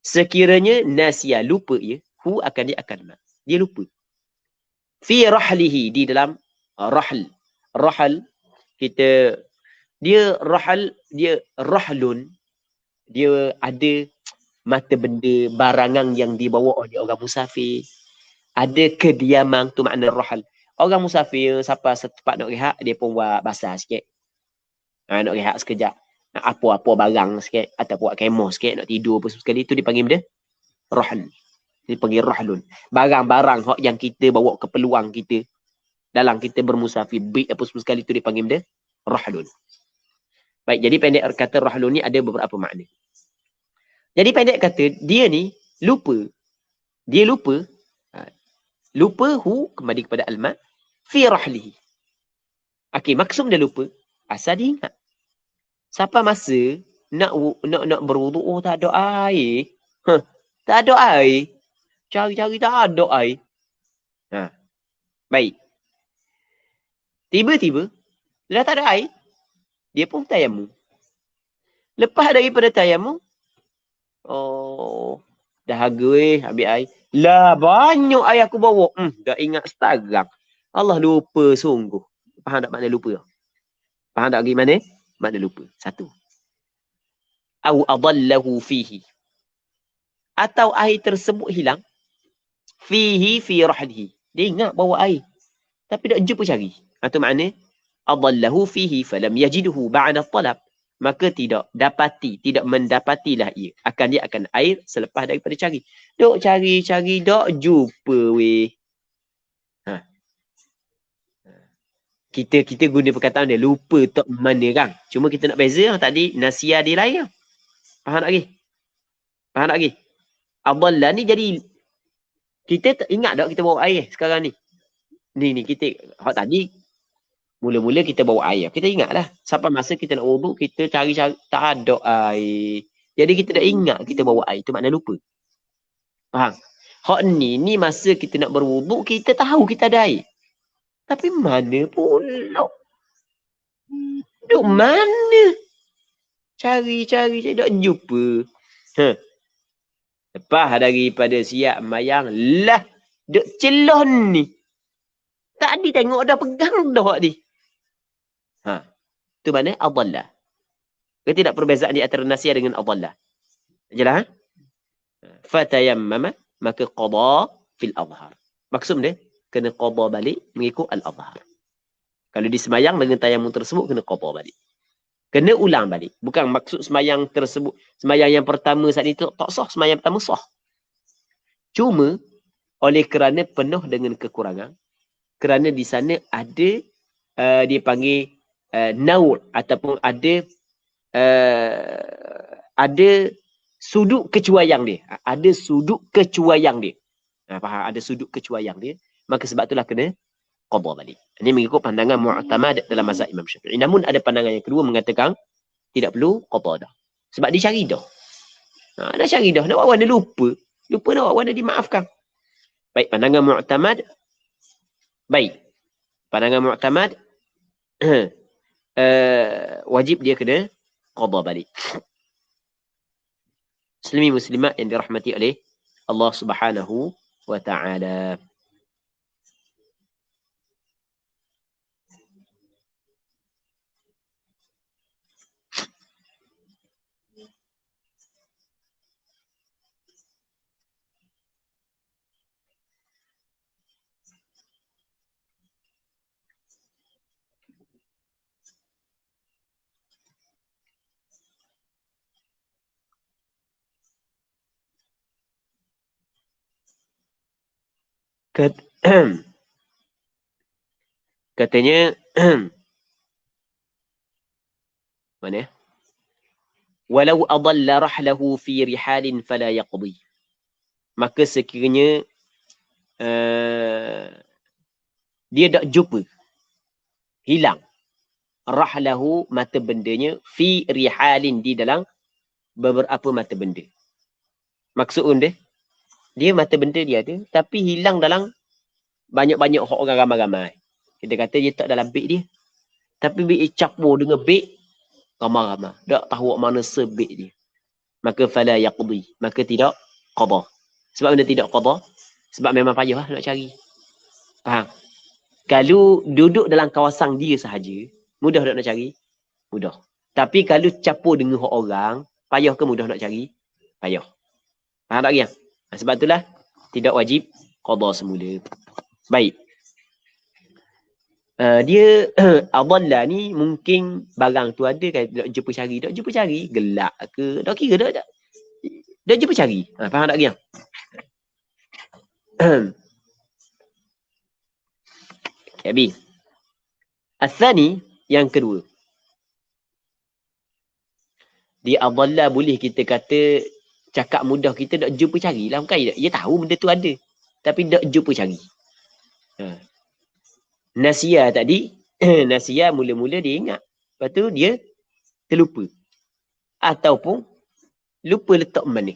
Sekiranya nasiya lupa ia, hu akan dia akan mak. Dia lupa. Fi rahlihi, di dalam rahl. Rahl kita dia rahlun, dia ada mata benda barangan yang dibawa oleh orang musafir. Ada kediaman, tu makna rahl. Orang musafir siapa setempat nak rehat, dia pun buat basah sikit. Nak rehat sekejap. Apa-apa barang sikit atau buat kemah sikit, nak tidur apa sekali, tu dipanggil benda rahl. Dipanggil rahlun. Barang-barang hak yang kita bawa keperluan kita dalam kita bermusafir, beg apa sekali, tu dipanggil benda rahlun. Baik, jadi pendek kata rahlun ni ada beberapa makna. Jadi pendek kata dia ni lupa. Dia lupa. Lupa hu kembali kepada alma fi rahlihi. Okey, maksud dia lupa, asal dia ingat. Siapa masa nak berwuduk, tak ada air. Tak ada air. Cari-cari tak ada air. Baik. Tiba-tiba dah tak ada air, dia pun tayamum. Lepas daripada tayamum, dahaga ambil air. Lah banyak air aku bawa. Dah ingat sekarang. Allah lupa sungguh. Faham tak makna lupa? Faham tak gimana? Makna lupa. Satu. Au adallahu fihi. Atau air tersebut hilang. Fihi fi rahlihi. Dia ingat bawa air. Tapi tak jumpa cari. Itu makna adallahu fihi falam yajidhu ba'da talab. Maka tidak mendapatilah ia. Dia akan air selepas daripada cari. Dok cari, dok jumpa weh. kita guna perkataan dia lupa tok mana kan. Cuma kita nak beza tadi nasia dia lain kan. Faham tak lagi? Faham tak lagi? Adalla ni jadi kita ingat tak kita bawa air sekarang ni? Ni kita hak tadi mula-mula kita bawa air. Kita ingatlah sampai masa kita nak wuduk kita cari-cari tak ada air. Jadi kita dah ingat kita bawa air. Itu makna lupa. Faham? Hak ni masa kita nak berwuduk kita tahu kita ada air. Tapi mana pula? Duk mana? Cari tak jumpa. Lepas daripada siap mayang lah duk celon ni. Tadi tengok dah pegang dah ni. Tu mana? Adalla. Kita tidak perbezaan di antara nasia dengan adalla. Jelas? Fatayammama maka qada fil adhar. Maksud dia kena qada balik mengikut al-adhar. Kalau di semayang dengan tayamum tersebut kena qada balik. Kena ulang balik. Bukan maksud semayang tersebut. Semayang yang pertama saat itu tak sah. Semayang pertama sah. Cuma oleh kerana penuh dengan kekurangan. Kerana di sana ada dia panggil naur ataupun ada sudut kecuaian dia. Ada sudut kecuaian dia. Faham? Ada sudut kecuaian dia. Maka sebab itulah kena qada balik. Ini mengikut pandangan mu'tamad dalam mazhab Imam Syafi'i. Namun ada pandangan yang kedua mengatakan tidak perlu qada dah. Sebab dia cari dah. Dah cari dah. Nak buat warna lupa. Lupa nak buat warna dimaafkan. Baik, pandangan mu'tamad. Baik. Pandangan mu'tamad wajib dia kena qada balik. Muslimi muslimat yang dirahmati oleh Allah Subhanahu wa ta'ala. Katanya mana? Walau adalla rahlahu fi rihalin fala yaqdi. Maka sekiranya dia tak jumpa, hilang rahlahu mata bendanya fi rihalin di dalam beberapa mata benda. Maksud dia mata benda dia ada tapi hilang dalam banyak-banyak orang ramai-ramai. Kita kata dia tak dalam beg dia. Tapi beg dia campur dengan beg ramai-ramai. Tak tahu mana sebeg dia. Maka fala yaqdi. Maka tidak qada. Sebab benda tidak qada? Sebab memang payah lah nak cari. Faham? Kalau duduk dalam kawasan dia sahaja, mudah tak nak cari? Mudah. Tapi kalau campur dengan orang, payah ke mudah nak cari? Payah. Faham tak lagi? Sebab itulah tidak wajib qada semula. Baik. Dia adalla ni mungkin barang tu ada kan tak jumpa cari. Tak jumpa cari. Gelak ke. Tak kira tak. Tak jumpa cari. Faham tak lagi? Habis. Al-thani yang kedua. Dia adalla boleh kita kata cakap mudah kita tak jumpa cari lah. Bukan dia tahu benda tu ada. Tapi tak jumpa cari. Nasia tadi. Nasia mula-mula dia ingat. Lepas tu dia terlupa. Ataupun lupa letak mana.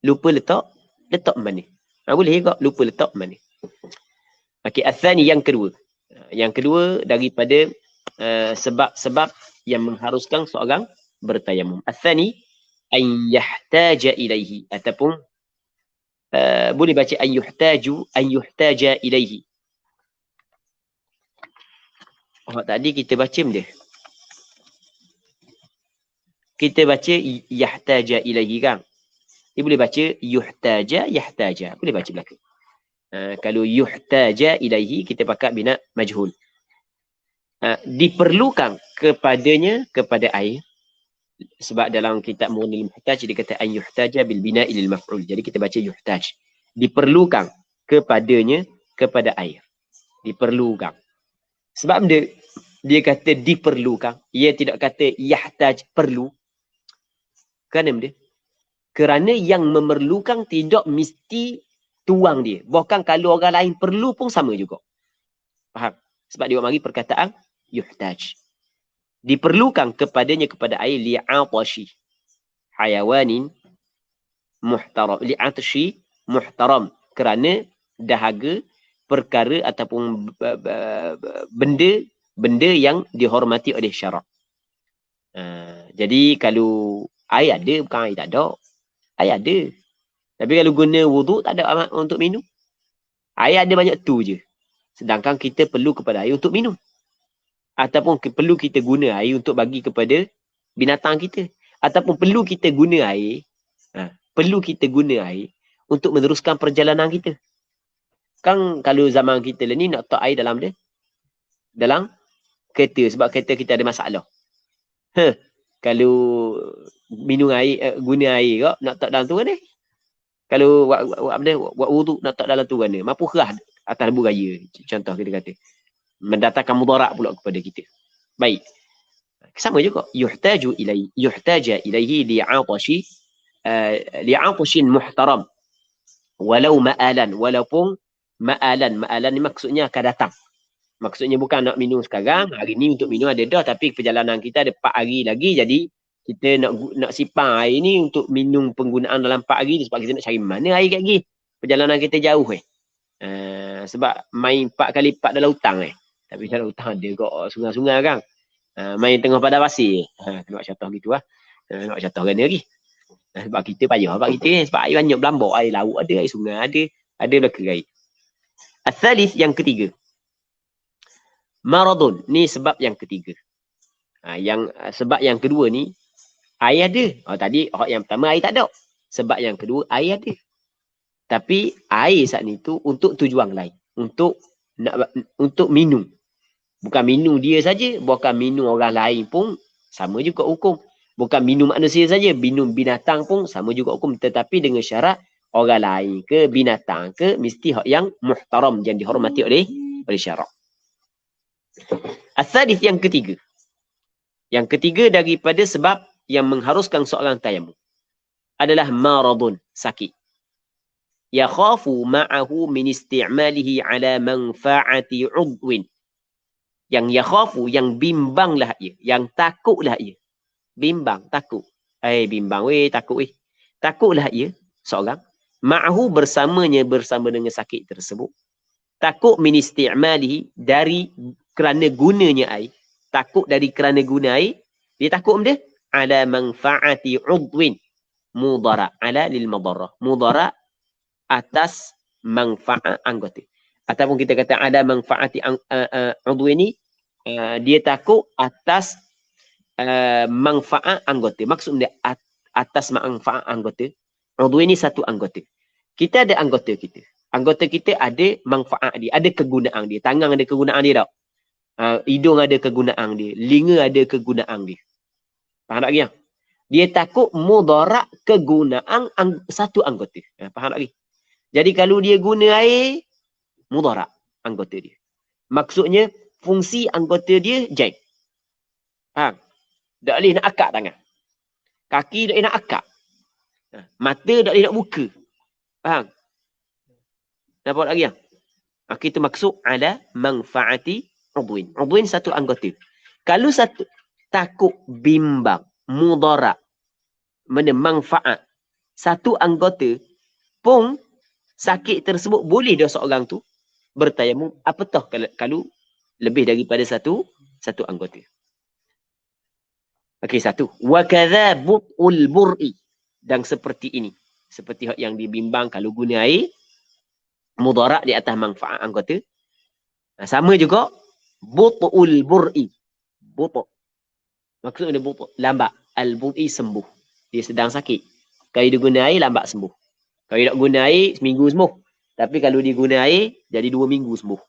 Lupa letak mana. Boleh juga lupa letak mana. Okey, athani yang kedua. Yang kedua daripada sebab-sebab yang mengharuskan seorang bertayamum. Athani an yahtaja ilaihi ataupun boleh baca an yuhtaja ilaihi. Tadi kita baca benda. Kita baca yahtaja ilaihi kan. Dia boleh baca yahtaja. Boleh baca belakang. Kalau yuhtaja ilaihi kita pakai bina majhul. Diperlukan kepadanya kepada air. Sebab dalam kitab Mughni al-Muhtaj dia kata an yuhtaja bil bina'i lil maf'ul. Jadi kita baca yuhtaj. Diperlukan kepadanya kepada air. Diperlukan. Sebab dia kata diperlukan. Ia tidak kata yahtaj perlu. Kerana kerana yang memerlukan tidak mesti tuang dia. Bahkan kalau orang lain perlu pun sama juga. Faham? Sebab dia mari perkataan yuhtaj. Diperlukan kepadanya kepada air li'atashi hayawanin muhtaram. Li'atashi muhtaram. Kerana dahaga perkara ataupun benda yang dihormati oleh syarak. Jadi kalau air ada, bukan air tak ada. Air ada. Tapi kalau guna wuduk, tak ada amat untuk minum. Air ada banyak tu je. Sedangkan kita perlu kepada air untuk minum. Ataupun perlu kita guna air untuk bagi kepada binatang kita. Ataupun perlu kita guna air. Perlu kita guna air untuk meneruskan perjalanan kita. Kan kalau zaman kita ni nak letak air dalam dia. Dalam kereta. Sebab kereta kita ada masalah. Kalau minum air, guna air kok, nak letak dalam tu kan ni. Kalau buat wuduk nak letak dalam tu kan ni. Mampu kerah atas lembu raya. Contoh kita kata. Mendatangkan mudarat pula kepada kita. Baik. Sama juga. Yuhtaja ilaihi li'atashin muhtaram. Walau ma'alan. Walaupun ma'alan. Ma'alan ni maksudnya akan datang. Maksudnya bukan nak minum sekarang. Hari ni untuk minum ada dah. Tapi perjalanan kita ada 4 hari lagi. Jadi kita nak simpan air ni untuk minum penggunaan dalam 4 hari. Sebab kita nak cari mana air kat lagi. Perjalanan kita jauh sebab main 4 kali 4 dalam hutang Tapi dalam hutang ada kok sungai-sungai kan. Main tengah padang pasir. Nak contoh gitu lah. Nak contoh kan lagi. Sebab kita payah. Sebab kita sebab air banyak berlambak. Air laut ada, air sungai ada. Ada belakang air. Al-thalith yang ketiga. Maradun. Ni sebab yang ketiga. Sebab yang kedua ni, air ada. Tadi yang pertama air tak ada. Sebab yang kedua air ada. Tapi air saat ni tu untuk tujuan lain. Untuk minum. Bukan minum dia saja, bukan minum orang lain pun sama juga hukum. Bukan minum manusia saja, minum binatang pun sama juga hukum. Tetapi dengan syarat orang lain ke binatang ke mesti hak yang muhtaram, yang dihormati oleh syarak. Al-thalith yang ketiga. Yang ketiga daripada sebab yang mengharuskan seorang tayamum adalah maradun, sakit. Yakhafu ma'ahu min isti'malihi ala manfa'ati 'udwin. Yang yakhafu, yang bimbanglah ia, yang takutlah ia. Bimbang, takut. Bimbang takut Takutlah ia seorang ma'ahu bersama dengan sakit tersebut. Takut min isti'malihi dari kerana gunanya air. Takut dari kerana guna air. Dia takut benda ala manfa'ati 'udwin. Mudara ala lil madarrah. Mudara atas manfaat anggota. Ataupun kita kata ada manfaati udwi ni, dia takut atas manfaat anggota. Maksudnya atas manfaat anggota. Udwi ni satu anggota. Kita ada anggota kita. Anggota kita ada manfaat dia, ada kegunaan dia. Tangan ada kegunaan dia tak? Hidung ada kegunaan dia. Telinga ada kegunaan dia. Faham tak lagi? Dia takut mudarat kegunaan satu anggota. Faham tak lagi? Jadi kalau dia guna air, mudarat anggota dia. Maksudnya, fungsi anggota dia jeng. Tak boleh nak akak tangan. Kaki tak boleh nak akak. Mata tak boleh nak buka. Faham? Nampak lagi? Itu maksud ada manfaati udwin. Udwin satu anggota. Kalau satu takut bimbang, mudarat, manfaat satu anggota pun sakit tersebut boleh dia seorang tu bertayamum. Apatah kalau lebih daripada satu anggota. Okey, satu. Wa kadza but'ul bur'i. Dan seperti ini. Seperti yang dibimbang kalau guna air, mudarat di atas manfaat anggota. Sama juga but'ul bur'i. But'. Maksudnya but' lambat. Al-bur'i sembuh. Dia sedang sakit. Kalau dia guna air, lambat sembuh. Kalau dia nak guna air, seminggu sembuh. Tapi kalau dia guna air, jadi 2 minggu sembuh.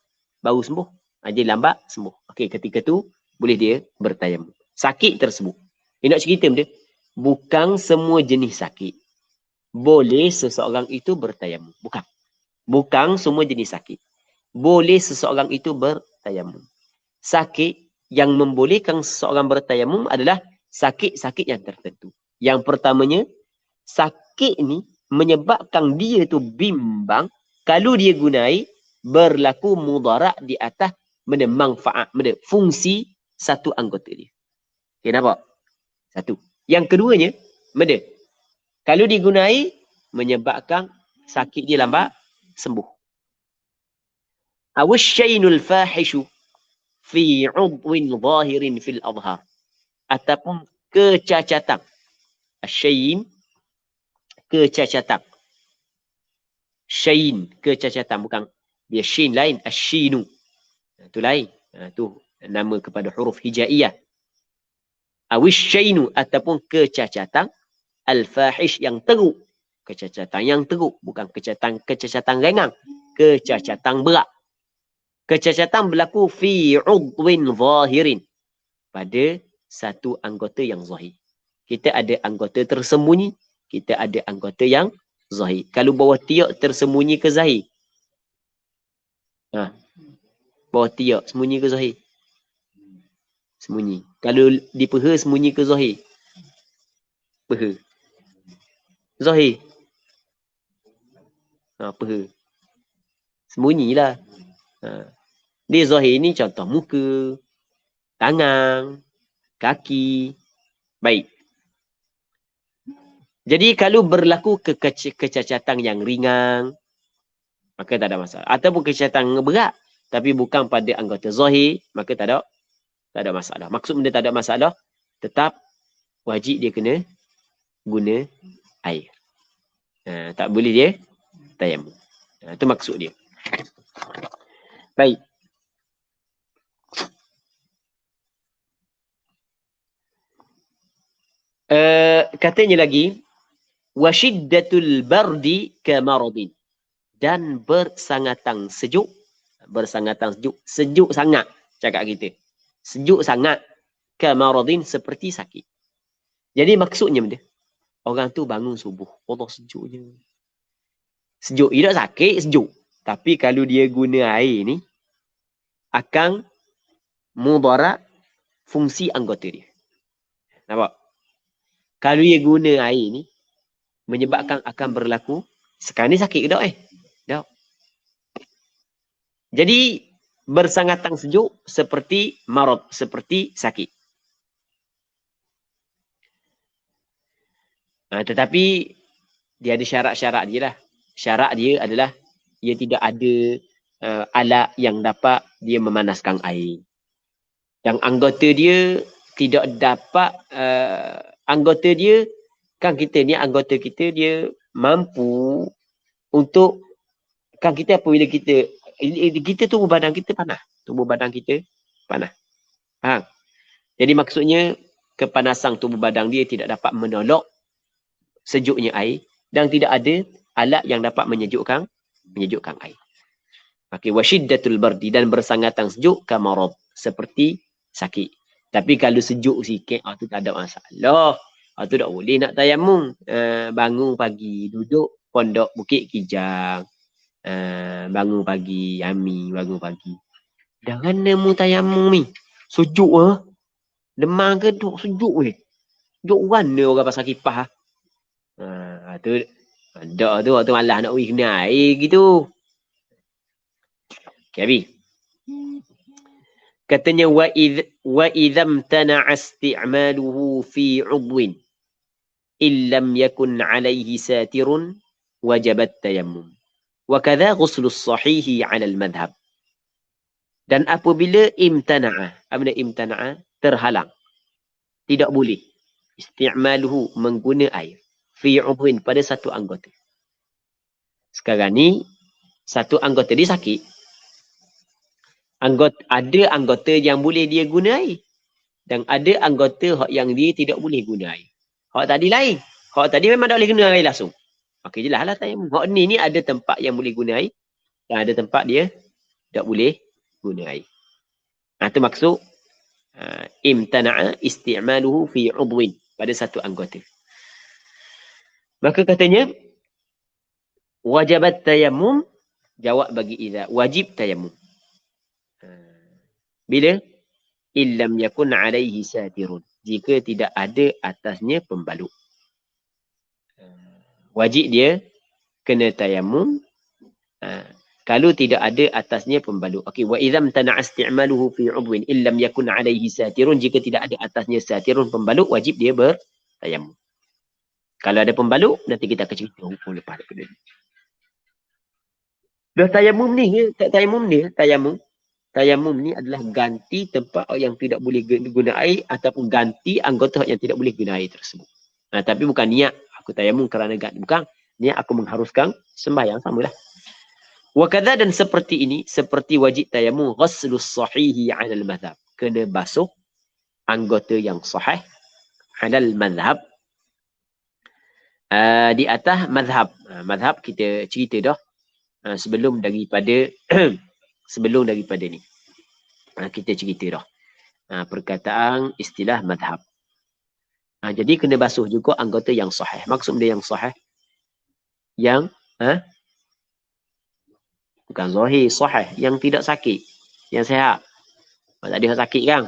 Baru sembuh. Jadi lambat sembuh. Okey, ketika tu boleh dia bertayamum. Sakit tersebut. Dia nak cerita benda. Bukan semua jenis sakit boleh seseorang itu bertayamum. Bukan semua jenis sakit boleh seseorang itu bertayamum. sakit yang membolehkan seseorang bertayamum adalah sakit-sakit yang tertentu. Yang pertamanya, sakit ni menyebabkan dia tu bimbang kalau dia gunai berlaku mudarat di atas manfaat, fungsi satu anggota dia. Okay, nampak? Satu. Yang keduanya, kalau digunai menyebabkan sakit dia lambat sembuh. Awasyainul fahishu fi 'udwin zahirin fil adhar. Ataupun kecacatan. Asyain, kecacatan. Syain, kecacatan. Bukan dia syin lain, asyinu. Itu lain. Itu nama kepada huruf hijaiyah. Awisyainu ataupun kecacatan al-fahish yang teruk. Kecacatan yang teruk. Bukan kecacatan ringan. Kecacatan berat. Kecacatan berlaku fi 'udwin zahirin. Pada satu anggota yang zahir. Kita ada anggota tersembunyi. Kita ada anggota yang zahir. Kalau bawah tiak tersembunyi ke zahir? Bawah tiak sembunyi ke zahir? Sembunyi. Kalau di peha sembunyi ke zahir? Peha. Zahir. Peha. Sembunyilah. Dia zahir ni contoh muka, tangan, kaki. Baik. Jadi kalau berlaku kecacatan yang ringan, maka tak ada masalah. Ataupun kecacatan berat, tapi bukan pada anggota zahir, maka tak ada masalah. Maksud benda tak ada masalah, tetap wajib dia kena guna air. Tak boleh dia tayamum. Itu maksud dia. Baik. Katanya lagi, wasyiddatul bardi kamaradin. Dan bersangatan sejuk. Sejuk sangat, cakap kita. Sejuk sangat kamaradin, seperti sakit. Jadi maksudnya benda, orang tu bangun subuh, Allah sejuknya. Sejuk, tidak sakit, sejuk. Tapi kalau dia guna air ni, akan mudarat fungsi anggota dia. Nampak? Kalau dia guna air ni, menyebabkan akan berlaku, sekarang ni sakit ke tak Tak. Jadi, bersangatan sejuk seperti marad, seperti sakit. Tetapi, dia ada syarat-syarat dia lah. Syarat dia adalah, dia tidak ada alat yang dapat dia memanaskan air. Yang anggota dia tidak dapat, anggota dia, kan kita ni anggota kita dia mampu untuk, kan kita apabila kita tubuh badan kita panas. Tubuh badan kita panas. Faham? Jadi maksudnya kepanasan tubuh badan dia tidak dapat menolak sejuknya air dan tidak ada alat yang dapat menyejukkan air. Okey, wasyiddatul bardi, dan bersangatan sejuk kamarad, seperti sakit. Tapi kalau sejuk sikit, tu tak ada masalah. Tu tak boleh nak tayamum. Bangun pagi, duduk pondok Bukit Kijang. Bangun pagi, Ami bangun pagi. Dah mana mu tayamum ni? Sejuk Demam ke duk sejuk weh. Sejuk mana orang pasal kipas tu ada tu waktu malas nak pergi kena air gitu. Okay, habis. Katanya wa idzam tana'a isti'maluhu fi 'udwin illam yakun 'alaihi satirun wajabat tayammum. Wa kadza ghuslus sahihi 'ala al-madhhab. Dan apabila imtana'a, apabila imtana'a terhalang, tidak boleh isti'maluhu, mengguna air, fi 'udwin, pada satu anggota. Sekarang ni satu anggota dia sakit. Ada anggota yang boleh dia guna air. Dan ada anggota yang dia tidak boleh guna air. Hak tadi lain. Hak tadi memang tak boleh guna air langsung. Okey, jelas lah tayamum. Hak ni ada tempat yang boleh guna air. Dan ada tempat dia tak boleh guna air. Itu maksud imtana'a isti'maluhu fi 'udwin, pada satu anggota. Maka katanya wajibat tayammum, jawab bagi idza, wajib tayammum. Bila? Illam yakun alaihi satirun. Jika tidak ada atasnya pembalut. Wajib dia kena tayamum. Kalau tidak ada atasnya pembalut. Okey, wa idzam tana'a isti'maluhu fi 'udwin illam yakun alaihi satirun. Jika tidak ada atasnya satirun pembalut, wajib dia bertayamum. Kalau ada pembalut, nanti kita akan cerita hukum lepas daripada ni. Dah tayamum ni, tayamum ni adalah ganti tempat yang tidak boleh guna air ataupun ganti anggota yang tidak boleh guna air tersebut. Tapi bukan niat aku tayamum kerana ganti. Bukan. Niat aku mengharuskan sembahyang, samalah. Wakadha, dan seperti ini, seperti wajib tayamum, ghaslus sahihi 'ala al-madhhab. Kena basuh anggota yang sahih 'ala al-madhhab. Di atas madhab. Madhab kita cerita dah sebelum daripada sebelum daripada ni. Kita cerita dah. Perkataan istilah madhab. Jadi kena basuh juga anggota yang sahih. Maksud dia yang sahih? Yang bukan zahir, sahih. Yang tidak sakit. Yang sihat. Tak ada yang sakit kan?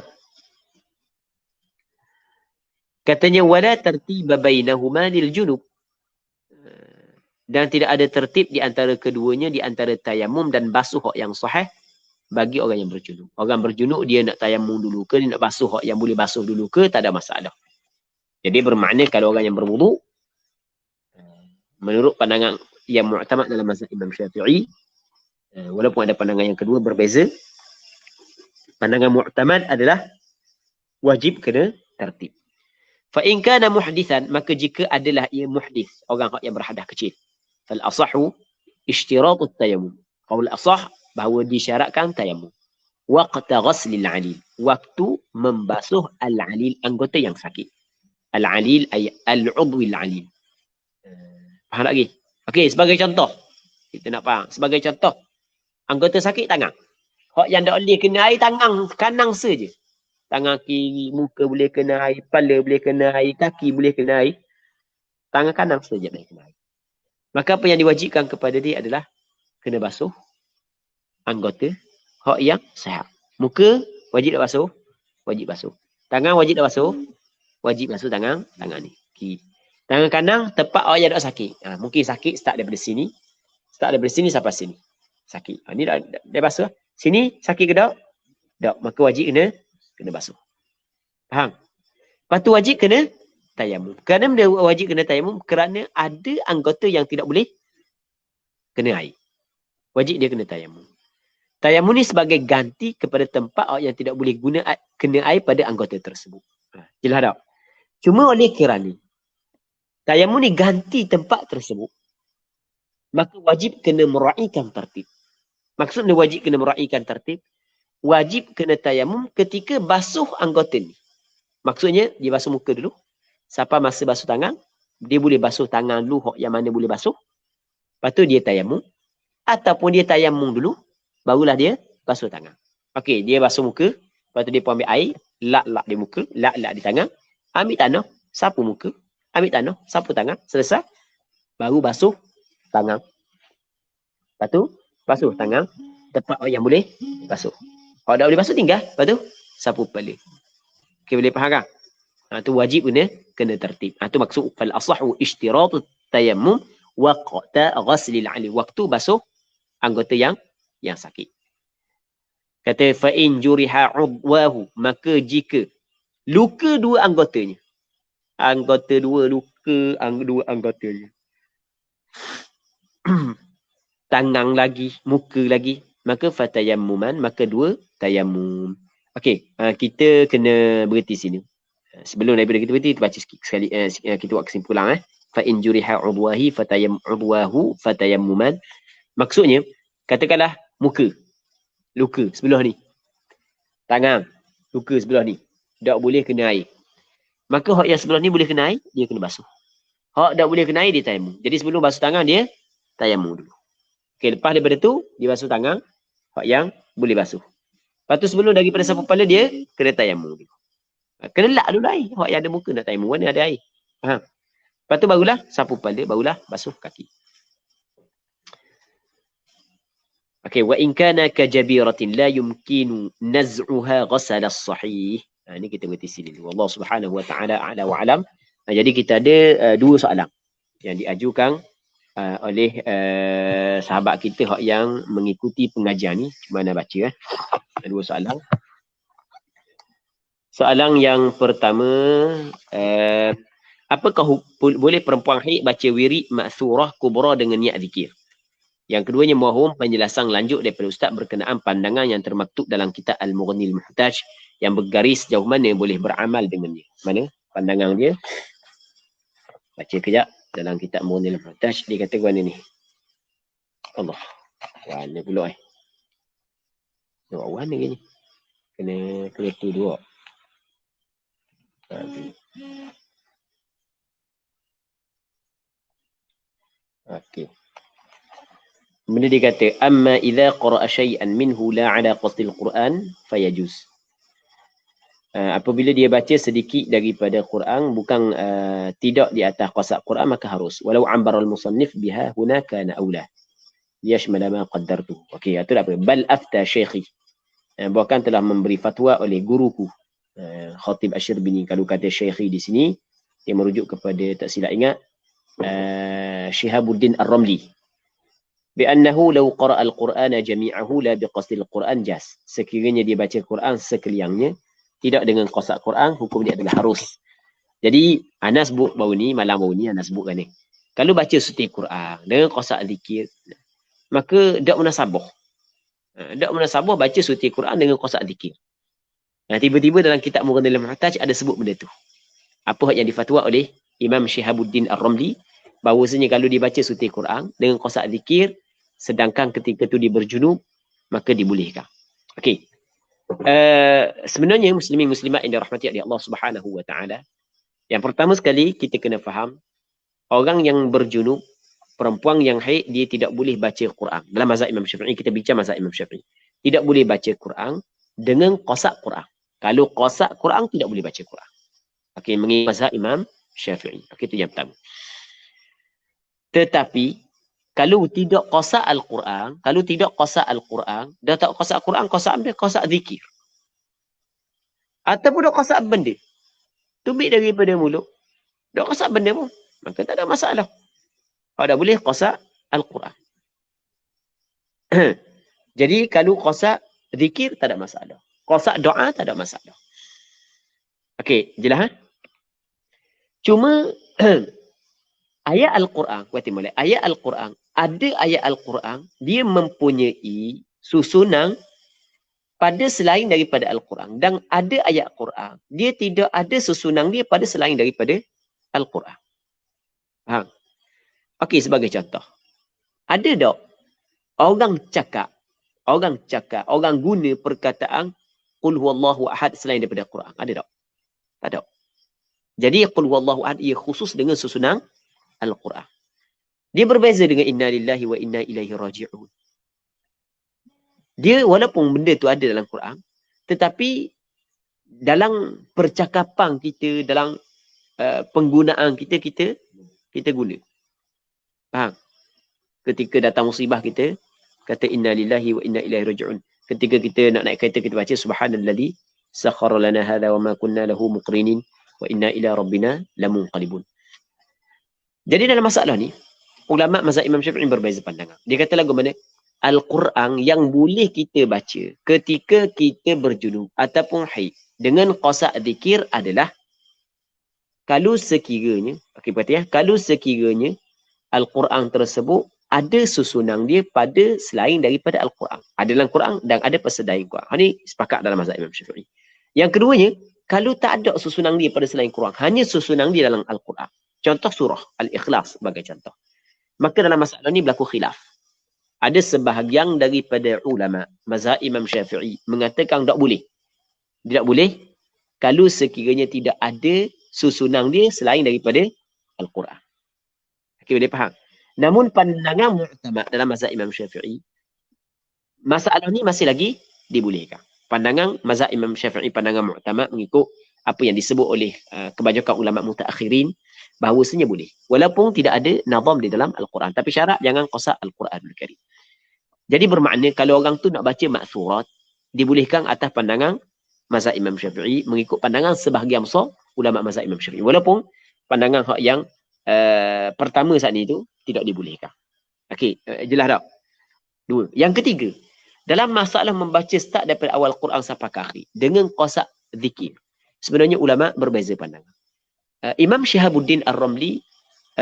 Katanya, wala tartiba bainahuma lil junub. Dan tidak ada tertib di antara keduanya, di antara tayamum dan basuh yang sahih bagi orang yang berjunub. Orang berjunub dia nak tayamum dulu ke, dia nak basuh yang boleh basuh dulu ke, tak ada masalah. Jadi bermakna kalau orang yang berwuduk, menurut pandangan yang mu'tamad dalam mazhab Imam Syafi'i, walaupun ada pandangan yang kedua berbeza, pandangan mu'tamad adalah wajib kena tertib. Fa in kana muhdithan, maka jika adalah ia muhdits, orang yang berhadas kecil, fal asahu ishtiratut tayammum. Qaul asah bahawa disyaratkan tayamum. Waqta ghaslil alil, waktu membasuh al-alil, anggota yang sakit. Al-alil ay al-udwil alil. Faham lagi? Okey, sebagai contoh. Kita nak faham. Sebagai contoh, anggota sakit tangan. Hak yang tak boleh kena air tangan kanan saja. Tangan kiri, muka boleh kena air, kepala boleh kena air, kaki boleh kena air. Tangan kanan saja boleh kena air. Maka apa yang diwajibkan kepada dia adalah kena basuh anggota hak yang sihat. Muka wajib tak basuh? Wajib basuh. Tangan wajib tak basuh? Wajib basuh tangan ni. Kiri. Tangan kanan tepat orang yang tak sakit. Mungkin sakit start daripada sini. Start daripada sini sampai sini. Sakit. Ni dah basuh. Sini sakit ke tak? Tak. Maka wajib kena basuh. Faham? Lepas tu wajib kena tayamum. Kerana dia wajib kena tayamum kerana ada anggota yang tidak boleh kena air. Wajib dia kena tayamum. Tayamum ni sebagai ganti kepada tempat yang tidak boleh kena air pada anggota tersebut. Jelas tak? Cuma oleh kerana tayamum ni ganti tempat tersebut, maka wajib kena meraihkan tertib. Maksud dia wajib kena meraihkan tertib, wajib kena tayamum ketika basuh anggota ni. Maksudnya, dia basuh muka dulu. Sampai masa basuh tangan, dia boleh basuh tangan dulu, yang mana boleh basuh. Lepas tu dia tayamum. Ataupun dia tayamum dulu, barulah dia basuh tangan. Okey, dia basuh muka. Lepas tu dia pun ambil air, lak-lak di muka, lak-lak di tangan. Ambil tanah, sapu muka. Ambil tanah, sapu tangan. Selesai. Baru basuh tangan. Lepas tu, basuh tangan. Tempat yang boleh basuh. Kalau tak boleh basuh, tinggal. Lepas tu, sapu kepala. Okey, boleh faham kan? Tu wajib kena tertib. Tu maksud fal asahu ishtiratut tayammum waqta ghaslil ali. Waktu basuh anggota yang sakit. Kata fa in juriha udwahu, maka jika luka dua anggotanya. Dua anggotanya. Tangan lagi, muka lagi, maka fatayammuman, maka dua tayamum. Okey, kita kena berhenti sini. Sebelum daripada kita berhenti, kita baca sekali, kita buat kesimpulan. Fa in juriha udwahu fatayammuman. Maksudnya, katakanlah muka, luka sebelah ni. Tangan, luka sebelah ni. Tak boleh kena air. Maka hak yang sebelah ni boleh kena air, dia kena basuh. Hak tak boleh kena air, dia tayamum. Jadi sebelum basuh tangan, dia tayamum dulu. Okey, lepas daripada tu, dia basuh tangan, hak yang boleh basuh. Lepas tu sebelum daripada sapu kepala, dia kena tayamum dulu. Kena lak dulu air. Hak yang ada muka nak tayamum, mana ada air. Faham? Lepas tu barulah sapu kepala, barulah basuh kaki. Okey, wa in kana ka jabiratin la yumkinu naz'uha ghasal as-sahih. Ini kita berhenti sini dulu. Allah Subhanahu wa taala a'la wa alam. Jadi kita ada dua soalan yang diajukan oleh sahabat kita yang mengikuti pengajian ni. Cuma nak baca dua soalan. Soalan yang pertama, apakah boleh perempuan haid baca wirid ma'thurah kubra dengan niat zikir? Yang keduanya, mohon penjelasan lanjut daripada Ustaz berkenaan pandangan yang termaktub dalam kitab Al-Mughnil Muhtaj yang bergaris sejauh mana boleh beramal dengannya. Mana pandangan dia? Baca kejap dalam kitab Al-Mughnil Muhtaj. Dia kata mana ni? Allah. Warna pula Dua warna ke ni? Kena tu dua. Okey. Kemudian dia kata, amma idza qara'a syai'an minhu la 'ala qasdil Quran fayajuz. Apabila dia baca sedikit daripada Quran bukan tidak di atas qasad Quran maka harus. Walau ambara al-musannif biha huna kana aula. Yashmala ma qaddartu. Okey, itu apa? Bal afta syekhi. Bahkan telah memberi fatwa oleh guruku. Khatib Asy-Syirbini. Kalau kata syekhi di sini dia merujuk kepada, tak silap ingat, Syihabuddin Ar-Ramli. Bi'annahu law qara'a al-Qur'ana jami'ahu la biqasdil Qur'an jas. Sekiranya dia baca Quran sekaliannya tidak dengan qasad Quran, hukum dia adalah harus. Jadi ana sebut baru ni, malam baru ni ana sebutkan ni. Kalau baca setiap Quran dengan qasad zikir, maka dak munasabah. Dak munasabah baca setiap Quran dengan qasad zikir. Tiba-tiba dalam kitab Mughnil Muhtaj ada sebut benda tu. Apa yang difatwa oleh Imam Syihabuddin Ar-Ramli, bahawasanya kalau dibaca setiap Quran dengan qasad zikir sedangkan ketika tu dia berjunub maka dibolehkan. Okey. Sebenarnya muslimin muslimat yang dirahmati oleh Allah Subhanahu wa taala, yang pertama sekali kita kena faham, orang yang berjunub, perempuan yang haid, dia tidak boleh baca Quran. Dalam mazhab Imam Syafi'i, kita bincang mazhab Imam Syafi'i, tidak boleh baca Quran dengan qasad Quran. Kalau qasad Quran tidak boleh baca Quran. Okey, mengikut mazhab Imam Syafi'i. Okey, itu yang pertama. Tetapi kalau tidak qasad Al-Quran, dah tak qasad Quran, qasad apa? Qasad zikir. Ataupun dah qasad benda. Tubik daripada mulut. Dah qasad benda pun. Maka tak ada masalah. Kalau dah boleh qasad Al-Quran. Jadi kalau qasad zikir tak ada masalah. Qasad doa tak ada masalah. Okey, jelas? Cuma ayat Al-Quran, ayat Al-Quran, ada ayat Al-Quran, dia mempunyai susunan pada selain daripada Al-Quran. Dan ada ayat Quran, dia tidak ada susunan dia pada selain daripada Al-Quran. Faham? Okey, sebagai contoh. Ada tak orang guna perkataan Qul huwallahu ahad selain daripada Quran? Ada tak? Tak ada. Jadi Qul huwallahu ahad ia khusus dengan susunan Al-Quran. Dia berbeza dengan inna lillahi wa inna ilaihi raji'un. Dia walaupun benda tu ada dalam Quran, tetapi dalam percakapan kita, dalam penggunaan kita guna. Faham? Ketika datang musibah kita kata inna lillahi wa inna ilaihi raji'un. Ketika kita nak naik kereta kita baca subhanalladzi sakhkhara lana hadha wa ma kunna lahu muqrinin wa inna ila rabbina lamunqalibun. Jadi dalam masalah ni, ulama mazhab Imam Syafi'i berbeza pandangan. Dia kata lagu mana? Al-Quran yang boleh kita baca ketika kita berjunub ataupun haid dengan qasad zikir adalah kalau sekiranya, okey berarti kalau sekiranya Al-Quran tersebut ada susunan dia pada selain daripada Al-Quran. Ada dalam Quran dan ada persediaan Quran. Ini sepakat dalam mazhab Imam Syafi'i. Yang keduanya, kalau tak ada susunan dia pada selain Quran, hanya susunan dia dalam Al-Quran. Contoh surah Al-Ikhlas sebagai contoh. Maka dalam masalah ni berlaku khilaf. Ada sebahagian daripada ulama mazhab Imam Syafi'i mengatakan tak boleh. Tidak boleh kalau sekiranya tidak ada susunan dia selain daripada Al-Quran. Okey, boleh faham? Namun pandangan mu'tamad dalam mazhab Imam Syafi'i, masalah ni masih lagi dibolehkan. Pandangan mazhab Imam Syafi'i, pandangan mu'tamad mengikut apa yang disebut oleh kebanyakan ulama mutaakhirin, bahawasanya boleh. Walaupun tidak ada nazam di dalam Al-Quran. Tapi syarat jangan qasad Al-Quran Al-Karim. Jadi bermakna kalau orang tu nak baca ma'thurat, dibolehkan atas pandangan mazhab Imam Syafi'i, mengikut pandangan sebahagian besar ulama mazhab Imam Syafi'i. Walaupun pandangan hak yang pertama saat ni tu tidak dibolehkan. Okey, jelas tak? Dua. Yang ketiga, dalam masalah membaca start daripada awal Quran sampai ke akhir dengan qasak zikir, sebenarnya ulama berbeza pandangan. Imam Syihabuddin Ar-Ramli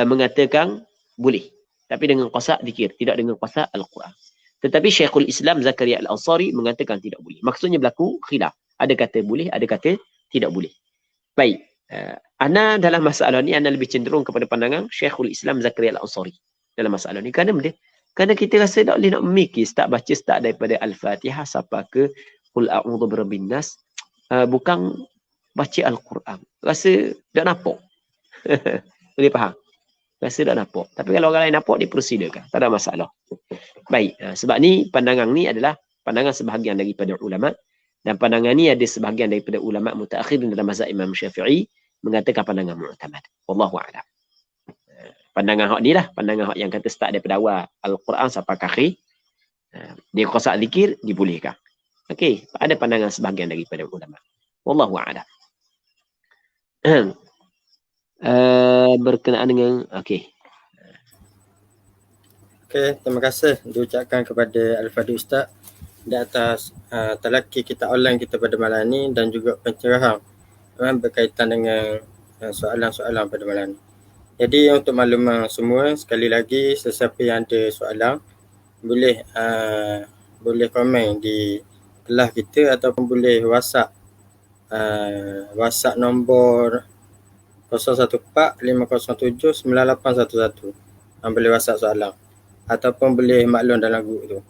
mengatakan boleh, tapi dengan qasak zikir, tidak dengan qasak Al-Quran. Tetapi Syekhul Islam Zakaria Al-Ansari mengatakan tidak boleh. Maksudnya berlaku khilaf. Ada kata boleh, ada kata tidak boleh. Baik. Ana dalam masalah ni, ana lebih cenderung kepada pandangan Syekhul Islam Zakaria Al-Ansari dalam masalah ni. Kerana kita rasa tak boleh nak memikir baca start daripada Al-Fatihah sampai ke Qul a'udzu birabbin nas, bukan baca Al-Quran. Rasa tak nampak. Boleh faham? Rasa tak nampak. Tapi kalau orang lain nampak, dia prosedurkan. Tak ada masalah. Baik. Sebab ni, pandangan ni adalah pandangan sebahagian daripada ulama. Dan pandangan ni ada sebahagian daripada ulama mutaakhirin dalam mazhab Imam Syafi'i mengatakan pandangan mu'tamad. Wallahu a'lam. Pandangan hak ni lah. Pandangan hak yang kata start daripada awal Al-Quran sampai ke akhir. Dia qasak zikir, dibolehkan. Okey. Ada pandangan sebahagian daripada ulama. Wallahu a'lam. Berkenaan dengan okey, terima kasih diucapkan kepada Al-Fadhil Ustaz di atas talaki kita online kita pada malam ni dan juga pencerahan berkaitan dengan soalan-soalan pada malam ni. Jadi untuk makluman semua, sekali lagi sesiapa yang ada soalan boleh komen di kelas kita ataupun boleh WhatsApp nombor 014-507-9811. Boleh WhatsApp soalan ataupun boleh maklum dalam grup tu.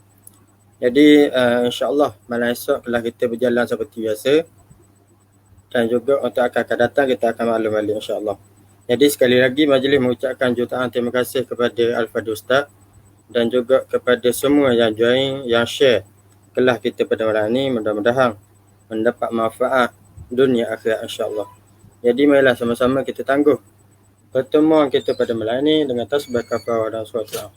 Jadi insya-Allah malam esok kelas kita berjalan seperti biasa, dan juga untuk akan datang kita akan maklum balik insya-Allah. Jadi sekali lagi majlis mengucapkan jutaan terima kasih kepada Al-Fadhil Ustaz dan juga kepada semua yang join, yang share kelas kita pada malam ni. Mudah-mudahan mendapat manfaat dunia akhirat insya-Allah. Jadi marilah sama-sama kita tangguh pertemuan kita pada malam ini dengan tasbih kafarah dan solat.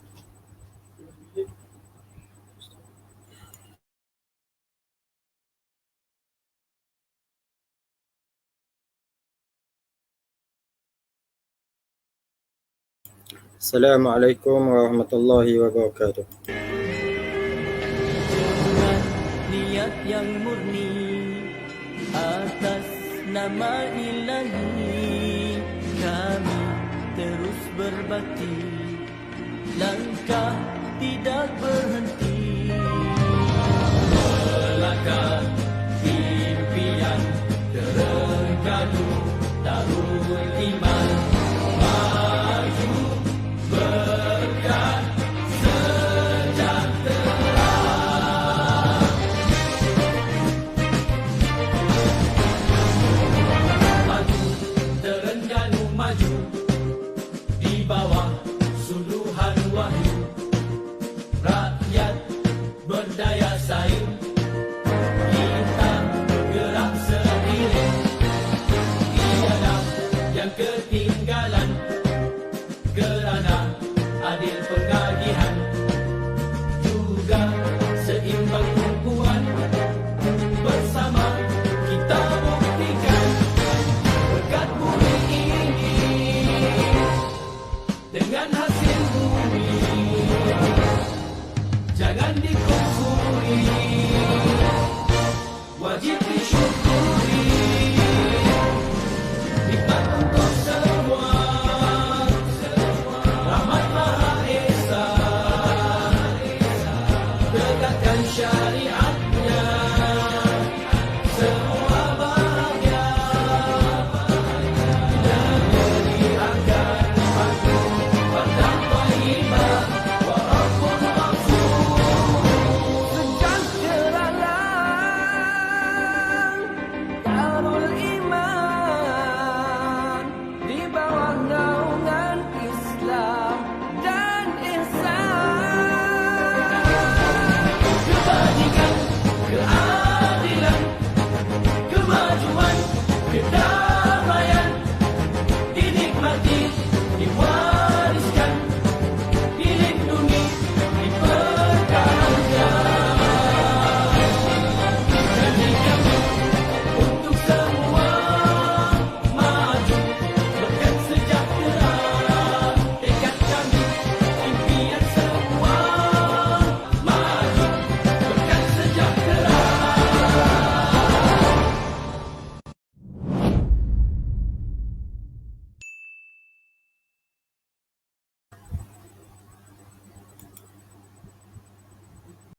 Assalamualaikum warahmatullahi wabarakatuh. Niat yang murni atas nama ilahi, kami terus berbakti, langkah tidak berhenti, melangkah impian terenggalu tahun iman, maju berkat bawah suluhan wahyu, rakyat berdaya saing, kita gerak seiring, tiada yang ketinggalan, kerana adil pengagihan, juga seimbang tumpuan, bersama kita buktikan berkat bumi ini dengan hasil bumi, jangan dikufuri, wajib disyukuri, nikmat untuk semua, rahmat Maha Esa, tegakkan syariat.